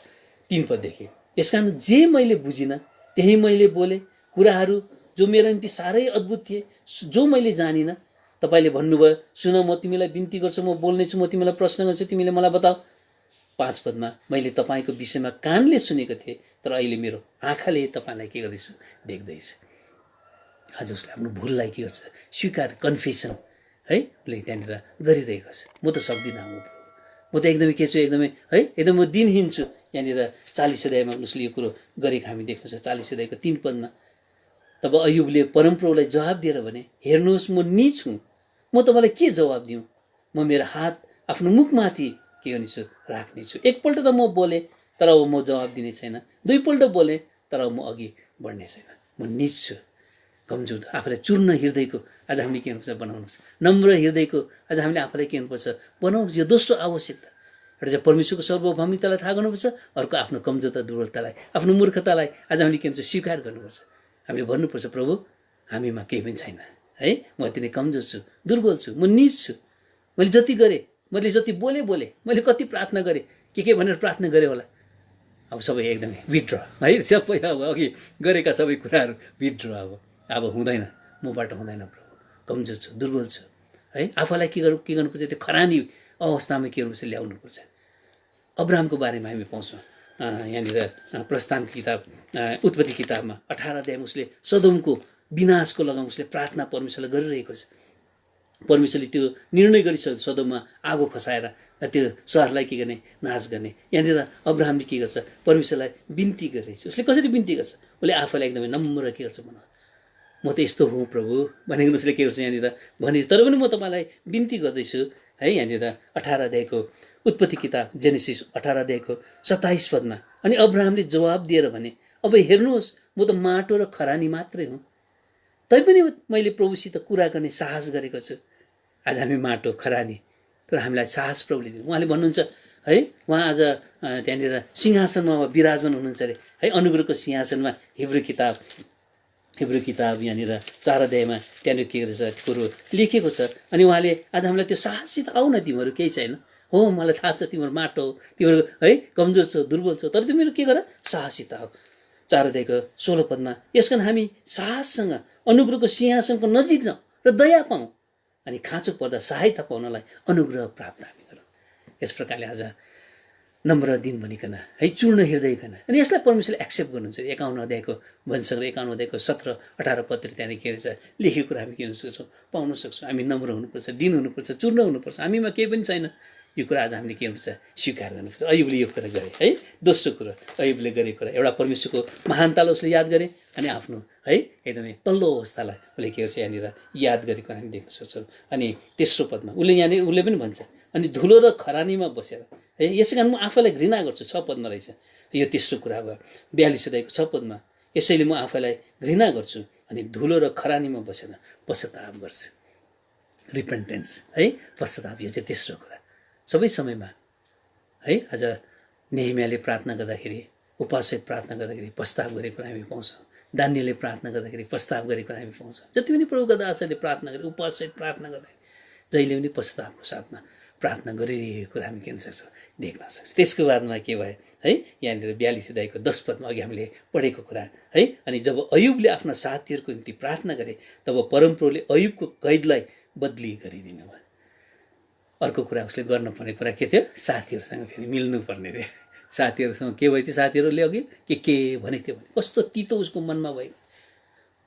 3 पददेखि। यसकारण जे मैले बुझिनँ त्यही मैले बोले, कुराहरू जो मेरो निम्ति साह्रै अद्भुत थिए, जो मैले जानिनँ। तपाईँले भन्नुभयो, सुन म तिमीलाई बिन्ती गर्छु, म बोल्नेछु, म तिमीलाई प्रश्न गर्छु, तिमीले मलाई बताऊ। 5 पदमा मैले तपाईँको विषयमा कानले सुनेको थिएँ, तर अहिले मेरो आँखाले तपाईँलाई के गर्दैछु देख्दैछ। आज उसले आफ्नो भुललाई के गर्छ स्वीकार, कन्फेसन है उसले त्यहाँनिर गरिरहेको छ। म त सक्दिनँ हो प्रभु, म त एकदमै के छु, एकदमै है एकदम म दिनहीन छु। यहाँनिर 40 अध्यायमा उसले यो कुरो गरेको हामी देख्छौँ। 40 अध्यायको 3 पदमा तब अयुबले परमप्रभुलाई जवाब दिएर भने, हेर्नुहोस् म नीच हुँ, म तपाईँलाई के जवाब दिउँ? म मेरो हात आफ्नो मुखमाथि के गर्नेछु राख्नेछु। एकपल्ट त म बोलेँ तर अब म जवाब दिने छैन, 2 पल्ट बोलेँ तर अब म अघि बढ्ने छैन। म नीच छु, कमजोर, आफूलाई चूर्ण हृदयको आज हामीले के गर्नुपर्छ बनाउनुपर्छ। नम्र हृदयको आज हामीले आफूलाई के गर्नुपर्छ बनाउनु। यो दोस्रो आवश्यकता एउटा चाहिँ परमेश्वरको सर्वभौमिकतालाई थाहा गर्नुपर्छ, अर्को आफ्नो कमजोरता, दुर्बलतालाई, आफ्नो मूर्खतालाई आज हामीले के भन्छ स्वीकार गर्नुपर्छ। हामीले भन्नुपर्छ, प्रभु हामीमा केही पनि छैन है, म यति नै कमजोर छु, दुर्बल छु, म नीच छु। मैले जति गरेँ, मैले जति बोलेँ, मैले कति प्रार्थना गरेँ, के भनेर प्रार्थना गरेँ होला, अब सबै एकदमै विथड्र है, सबै अब अघि गरेका सबै कुराहरू विथड्र। अब हुँदैन, मबाट हुँदैन प्रभु, कमजोर छु, दुर्बल छु है। आफूलाई के गर्नुपर्छ त्यो खरानी अवस्थामा के गर्नुपर्छ ल्याउनुपर्छ। अब्राहमको बारेमा हामी पाउँछौँ यहाँनिर प्रस्थानको किताब, उत्पत्ति किताबमा 18 अध्यायमा उसले सदोमको विनाशको लगाम उसले प्रार्थना परमेश्वरलाई गरिरहेको छ। परमेश्वरले त्यो निर्णय गरिसक्यो सदोममा आगो खसाएर त्यो सहरलाई के गर्ने नाश गर्ने। यहाँनिर अब्राहमले के गर्छ परमेश्वरलाई बिन्ती गरिरहेछ। उसले कसरी बिन्ती गर्छ, उसले आफूलाई एकदमै नम्र के गर्छ भन, म त यस्तो हुँ प्रभु भनेको उसले के गर्छ यहाँनिर भने, तर पनि म तपाईँलाई बिन्ती गर्दैछु है। यहाँनिर 18 अध्यायको उत्पत्ति किताब जेनेसिस 18 अध्यायको 27 पदमा अनि अब्राहमले जवाब दिएर भने, अब हेर्नुहोस् म त माटो र खरानी मात्रै हुँ, तैपनि मैले प्रभुसित कुरा गर्ने साहस गरेको छु। आज हामी माटो खरानी, तर हामीलाई साहस प्रभुले दिनु। उहाँले भन्नुहुन्छ है, उहाँ आज त्यहाँनिर सिंहासनमा विराजमान हुनुहुन्छ अरे है, अनुग्रहको सिंहासनमा। हिब्रू किताब यहाँनिर 4 अध्यायमा त्यहाँनिर के गरेछ कुरो लेखेको छ। अनि उहाँले आज हामीलाई त्यो साहसित आऊ न, तिमीहरू केही छैन हो, मलाई थाहा छ तिमीहरू माटो हो, तिमीहरू है कमजोर छौ, दुर्बल छौ, तर तिमीहरू के गर साहसित आऊ। 4 अध्यायको 16 पदमा यसकारण हामी साहससँग अनुग्रहको सिंहासनको नजिक जाउँ र दया पाऊँ, अनि खाँचो पर्दा सहायता पाउनलाई अनुग्रह प्राप्त हामी गरौँ। यस प्रकारले आज नम्र दिन भनिकन है, चूर्ण हृदयकन, अनि यसलाई परमेश्वरले एक्सेप्ट गर्नुहुन्छ। 51 अध्यायको भनिसकेर 51 अध्यायको 17-18 पदतिर त्यहाँनिर के रहेछ लेखेको कुरा हामी के हुन सक्छौँ पाउन सक्छौँ। हामी नम्र हुनुपर्छ, दिन हुनुपर्छ, चूर्ण हुनुपर्छ, हामीमा केही पनि छैन। यो कुरा आज हामीले के गर्नुपर्छ स्वीकार गर्नुपर्छ। अयुबले यो कुरा गरे है। दोस्रो कुरा अयुबले गरेको कुरा एउटा परमेश्वरको महानतालाई उसले याद गरे, अनि आफ्नो है एकदमै तल्लो अवस्थालाई उसले के गर्छ यहाँनिर याद गरेको हामी देख्न सक्छौँ। अनि तेस्रो पदमा उसले पनि भन्छ, अनि धुलो र खरानीमा बसेर है, यसै कारण म आफैलाई घृणा गर्छु। 6 पदमा रहेछ यो तेस्रो कुरा अब 42 अध्यायको 6 पदमा, यसैले म आफैलाई घृणा गर्छु अनि धुलो र खरानीमा बसेर पश्चाताप गर्छु। रिपेन्टेन्स है, पश्चाताप, यो चाहिँ तेस्रो कुरा। सबै समयमा है आज नेहेमियाले प्रार्थना गर्दाखेरि, उपवाससहित प्रार्थना गर्दाखेरि पश्चाताप गरेको कुरा हामी पाउँछौँ। दानियलले प्रार्थना गर्दाखेरि पश्चाताप गरेको कुरा हामी पाउँछौँ। जति पनि प्रभुका दासहरूले प्रार्थना गरे, उपवाससहित प्रार्थना गर्दाखेरि जहिले पनि पश्चातापको साथमा प्रार्थना गरिरहेको कुरा हामी के गर्न सक्छौँ देख्न सक्छौँ। त्यसको बादमा के भयो है, यहाँनिर 42 अध्यायको 10 पदमा अघि हामीले पढेको कुरा है। अनि जब अयुबले आफ्ना साथीहरूको निम्ति प्रार्थना गरे तब परमप्रभुले अयुबको कैदलाई बदली गरिदिनु भयो। अर्को कुरा उसले गर्नुपर्ने कुरा के थियो, साथीहरूसँग फेरि मिल्नु पर्ने थियो। साथीहरूसँग के भयो थियो, साथीहरूले अघि के भनेको थियो भने कस्तो तितो उसको मनमा भयो।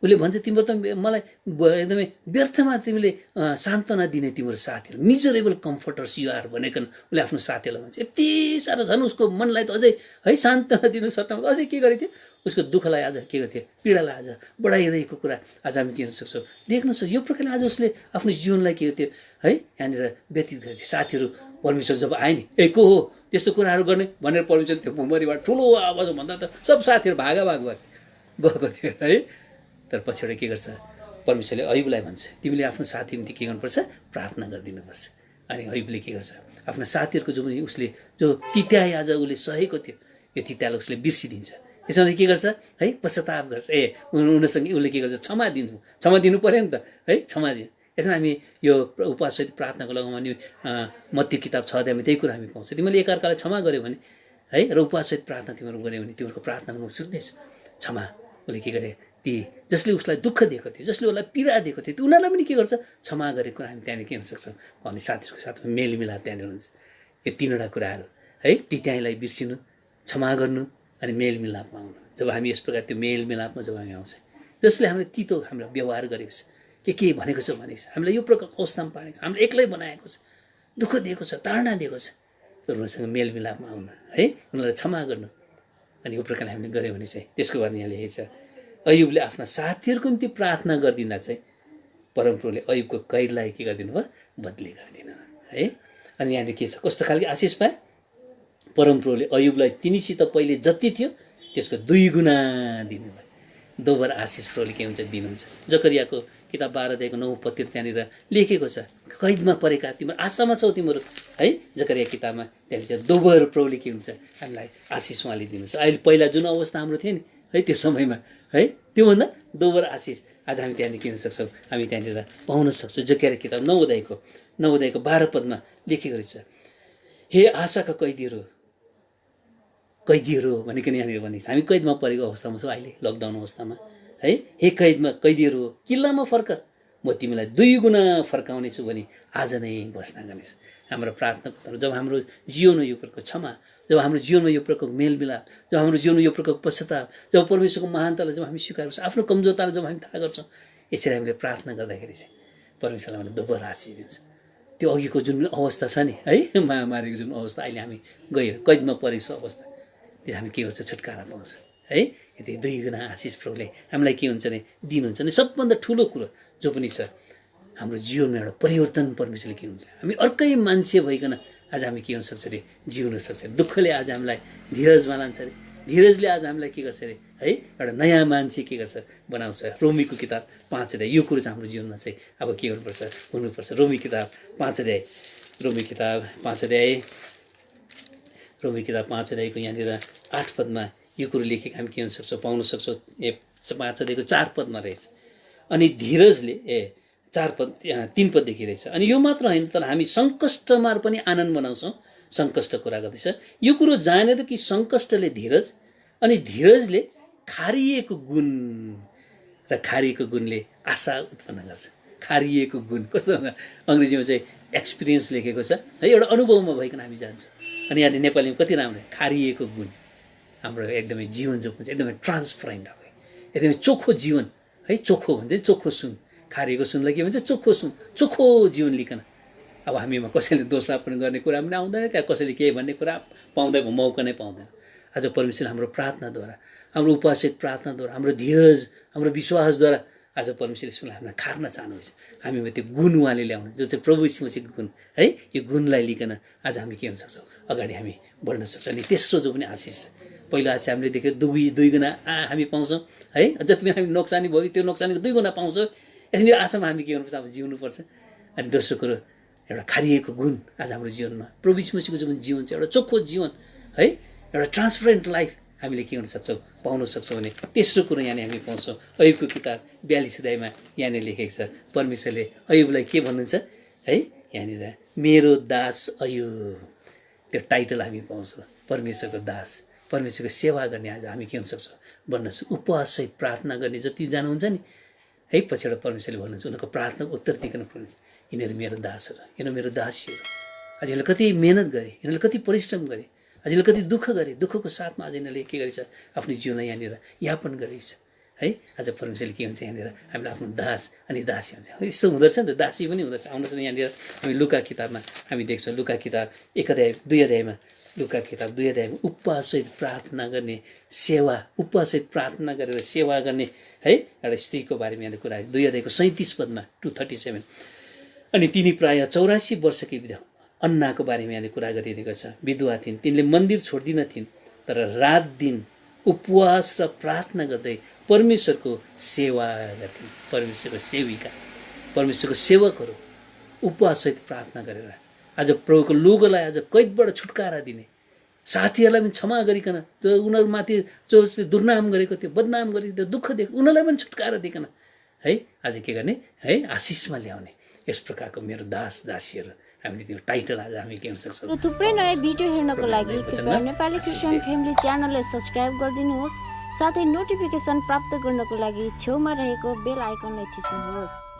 उसले भन्छ तिम्रो त मलाई एकदमै व्यर्थमा तिमीले सान्त्वना दिने तिम्रो साथीहरू मिजरेबल कम्फर्टर्स यु आर भनेकन उसले आफ्नो साथीहरूलाई भन्छ। यति साह्रो झन् उसको मनलाई त अझै है सान्त्वना दिनु सट्टामा अझै के गरेको थियो, उसको दुःखलाई आज के गर्थ्यो, पीडालाई आज बढाइरहेको कुरा आज हामी के गर्न सक्छौँ देख्न सक्छौँ। यो प्रकारले आज उसले आफ्नो जीवनलाई के गर्थ्यो है यहाँनिर व्यतीत गर्थ्यो। साथीहरू परमेश्वर जब आए नि ए को हो त्यस्तो कुराहरू गर्ने भनेर परमेश्वर त्यो भुमरीबाट ठुलो आवाज भन्दा त सब साथीहरू भागाभाग गएको थियो है। तर पछिबाट के गर्छ परमेश्वरले अयुबलाई भन्छ तिमीले आफ्नो साथी निम्ति के गर्नुपर्छ, प्रार्थना गरिदिनुपर्छ। अनि अयुबले के गर्छ आफ्ना साथीहरूको जो पनि उसले जो तित्याए आज उसले सहेको थियो यो तित्यालाई उसले बिर्सिदिन्छ। यसमा के गर्छ है पश्चाताप गर्छ। उनीसँग उसले के गर्छ क्षमा दिनु पर्यो नि त है, क्षमा दिनु। यसमा हामी यो उपवास प्रार्थनाको लगाउमा नि मत्ती किताब 6 अध्यायमा त्यही कुरा हामी पाउँछ। तिमीले एकअर्कालाई क्षमा गर्यो भने है र उपवास प्रार्थना तिमीहरू गर्यो भने तिमीहरूको प्रार्थनाको मुख सुन्नेछ। क्षमा उसले के गरे ती जसले उसलाई दुःख दिएको थियो, जसले उसलाई पीडा दिएको थियो, त्यो उनीहरूलाई पनि के गर्छ क्षमा गरेको हामी त्यहाँनिर के गर्न सक्छौँ भने साथीहरूको साथमा मेलमिलाप त्यहाँनिर हुन्छ। यो तीनवटा कुराहरू है तित्याइलाई बिर्सिनु, क्षमा गर्नु अनि मेलमिलापमा आउनु। जब हामी यस प्रकार त्यो मेलमिलापमा जब हामी आउँछ जसले हामीले तितो हामीलाई व्यवहार गरेको छ के भनेको छ भनेको छ हामीलाई यो प्रकारको अवस्थामा पारेको छ, हामीले एक्लै बनाएको छ, दुःख दिएको छ, ताडना दिएको छ, तर उनीहरूसँग मेलमिलापमा आउनु है उनीहरूलाई क्षमा गर्नु। अनि यो प्रकारले हामीले गऱ्यौँ भने चाहिँ त्यसको बारेमा यहाँ लेखेको छ अयुबले आफ्ना साथीहरूको निम्ति प्रार्थना गरिदिँदा चाहिँ परमप्रभुले अयुबको कैदलाई के गरिदिनु भयो बदली गरिदिनु है। अनि यहाँनिर के छ कस्तो खालको आशिष पाए परमप्रभुले अयुबलाई तिनीसित पहिले जति थियो त्यसको 2 गुणा दिनुभयो। दोबर आशिष प्रभुले के हुन्छ दिनुहुन्छ। जकरियाको किताब 12 अध्यायको 9 पद त्यहाँनिर लेखेको छ कैदमा परेका तिम्रो आशामा छौ तिम्रो है। जकरिया किताबमा त्यहाँनिर दोबर प्रभुले के हुन्छ हामीलाई आशिष उहाँले दिनुहुन्छ। अहिले पहिला जुन अवस्था हाम्रो थियो नि है त्यो समयमा है त्योभन्दा दोबर आशिष आज हामी त्यहाँनिर किन्न सक्छौँ, हामी त्यहाँनिर पाउन सक्छौँ। जकरिया किताब 9 अध्यायको 12 पदमा लेखेको रहेछ हे आशाका कैदीहरू भनेको यहाँनिर भनेको छ हामी कैदमा परेको अवस्थामा छौँ अहिले लकडाउन अवस्थामा है। हे कैदीहरू किल्लामा फर्क म तिमीलाई 2 गुणा फर्काउनेछु भने आज नै घोषणा गर्नेछ। हाम्रो प्रार्थना जब हाम्रो जीवनमा यो प्रकारको क्षमा, जब हाम्रो जीवनमा यो प्रकारको मेलमिलाप, जब हाम्रो जीवनमा यो प्रकारको पश्चाताप, जब परमेश्वरको महानतालाई जब हामी स्वीकार गर्छौँ, आफ्नो कमजोरतालाई जब हामी थाहा गर्छौँ, यसरी हामीले प्रार्थना गर्दाखेरि चाहिँ परमेश्वरले हामीलाई दोबर आशिष दिन्छ। त्यो अघिको जुन अवस्था छ नि है महामारीको जुन अवस्था अहिले हामी गएर कैदमा परेको अवस्था त्यो हामी के गर्छ छुटकारा पाउँछ है। यदि 2 गुणा आशिष प्रभुले हामीलाई के हुन्छ भने दिनुहुन्छ नि। सबभन्दा ठुलो कुरो जो पनि छ हाम्रो जीवनमा एउटा परिवर्तन परमेश्वरले के हुन्छ हामी अर्कै मान्छे भइकन आज हामी के हुन सक्छ अरे जिउन सक्छ। दुःखले आज हामीलाई धीरजमा लान्छ अरे, धीरजले आज हामीलाई के गर्छ अरे है एउटा नयाँ मान्छे के गर्छ बनाउँछ। रोमीको किताब 5 अध्याय यो कुरो चाहिँ हाम्रो जीवनमा चाहिँ अब के हुनुपर्छ। रोमी किताब 5 अध्यायको यहाँनिर 8 पदमा यो कुरो लेखेको हामी के हुन सक्छौँ पाउन सक्छौँ। 5 अध्यायको 4 पदमा रहेछ। अनि धीरजले 3 पददेखि रहेछ। अनि यो मात्र होइन तर हामी सङ्कष्टमा पनि आनन्द मनाउँछौँ। सङ्कष्ट कुरा गर्दैछ यो कुरो जानेर कि सङ्कष्टले धीरज अनि धीरजले खारिएको गुण र खारिएको गुणले आशा उत्पन्न गर्छ। खारिएको गुण कस्तो अङ्ग्रेजीमा चाहिँ एक्सपिरियन्स लेखेको छ है, एउटा अनुभवमा भइकन हामी जान्छौँ। अनि यहाँ नेपालीमा कति राम्रो खारिएको गुण हाम्रो एकदमै जीवन जो हुन्छ एकदमै ट्रान्सपरेन्ट अब एकदमै चोखो जीवन है। चोखो भन्छ चोखो सुन, खारिएको सुनलाई के भन्छ चोखो सुन, चोखो जीवन लिकन। अब हामीमा कसैले दोषारोपण गर्ने कुरा पनि आउँदैन, त्यहाँ कसैले केही भन्ने कुरा पाउँदैन, मौका नै पाउँदैन। आज परमेश्वरले हाम्रो प्रार्थनाद्वारा, हाम्रो उपवासित प्रार्थनाद्वारा, हाम्रो धीरज, हाम्रो विश्वासद्वारा आज परमेश्वरले हामीलाई खार्न चाहनुहुन्छ। हामीमा त्यो गुण उहाँले ल्याउनु जो चाहिँ प्रभु यीशुको गुण है। यो गुणलाई लिकन आज हामी के हुन सक्छौँ अगाडि हामी बढ्न सक्छौँ। अनि तेस्रो जो पनि आशिष पहिलो आशिष हामीले देख्यो 2 गुणा हामी पाउँछौँ है। जति पनि हामी नोक्सानी भयो त्यो नोक्सानीको 2 गुणा पाउँछौँ। यसरी आशामा हामी के गर्नुपर्छ अब जिउनुपर्छ। अनि दोस्रो कुरो एउटा खारिएको गुण आज हाम्रो जीवनमा प्रभु यीशुको जुन जीवन छ एउटा चोखो जीवन है, एउटा ट्रान्सपरेन्ट लाइफ हामीले के गर्न सक्छौँ पाउन सक्छौँ भने तेस्रो कुरो यहाँनिर हामी पाउँछौँ। अयुबको किताब 42 अध्यायमा यहाँनिर लेखेको छ परमेश्वरले अयुबलाई के भन्नुहुन्छ है यहाँनिर मेरो दास अयुब त्यो टाइटल हामी पाउँछौँ। परमेश्वरको दास, परमेश्वरको सेवा गर्ने आज हामी के हुन सक्छौँ बन्न सक्छौँ। उपवास सहित प्रार्थना गर्ने जति जानुहुन्छ नि है पछिबाट परमेश्वरले भन्नुहुन्छ उनीहरूको प्रार्थनाको उत्तर दिइकन यिनीहरू मेरो दासहरू, यिनीहरू मेरो दासीहरू। आज यिनीहरूले कति मेहनत गरे, यिनीहरूले कति परिश्रम गरे, आज यिनीहरूले कति दुःख गरे, दुःखको साथमा आज यिनीहरूले के गरेछ आफ्नो जीवनलाई यहाँनिर यापन गरेछ है। आज परमेश्वरले के हुन्छ यहाँनिर हामीलाई आफ्नो दास अनि दासी हुन्छ, यस्तो हुँदो रहेछ नि त, दासी पनि हुँदो रहेछ। आउनुहोस् न यहाँनिर हामी लुका किताबमा हामी देख्छौँ, लुका किताब 1 अध्याय 2 अध्यायमा, लुका किताब 2 अध्यायमा उपवाससहित प्रार्थना गर्ने सेवा, उपवाससहित प्रार्थना गरेर सेवा गर्ने है एउटा स्त्रीको बारेमा यहाँनिर कुरा 2 अध्यायको 37 पदमा 237। अनि तिनी प्राय 84 वर्षकी विधवा अन्नाको बारेमा यहाँले कुरा गरिरहेको छ। विधवा थिइन्, तिनले मन्दिर छोड्दिन थिइन्, तर रात दिन उपवास र प्रार्थना गर्दै परमेश्वरको सेवा गर्थिन्। परमेश्वरको सेविका, परमेश्वरको सेवकहरू उपवाससहित प्रार्थना गरेर आज प्रभुको लोगोलाई आज कैदबाट छुटकारा दिने, साथीहरूलाई पनि क्षमा गरिकन, जो उनीहरूमाथि जो दुर्नाम गरेको थियो, बदनाम गरेको थियो, दुःख दिएको, उनीहरूलाई पनि छुटकारा दिइकन है आज के गर्ने है, आशिषमा ल्याउने। यस प्रकारको मेरो दास दासीहरू हामीले त्यो टाइटल आज हामी के सक्छौँ। थुप्रै नयाँ भिडियो हेर्नको लागि कृपया नेपाली क्रिस्चियन फ्यामिली च्यानललाई सब्स्क्राइब गरिदिनुहोस्, साथै नोटिफिकेसन प्राप्त गर्नको लागि छेउमा रहेको बेल आइकनलाई थिच्नुहोस्।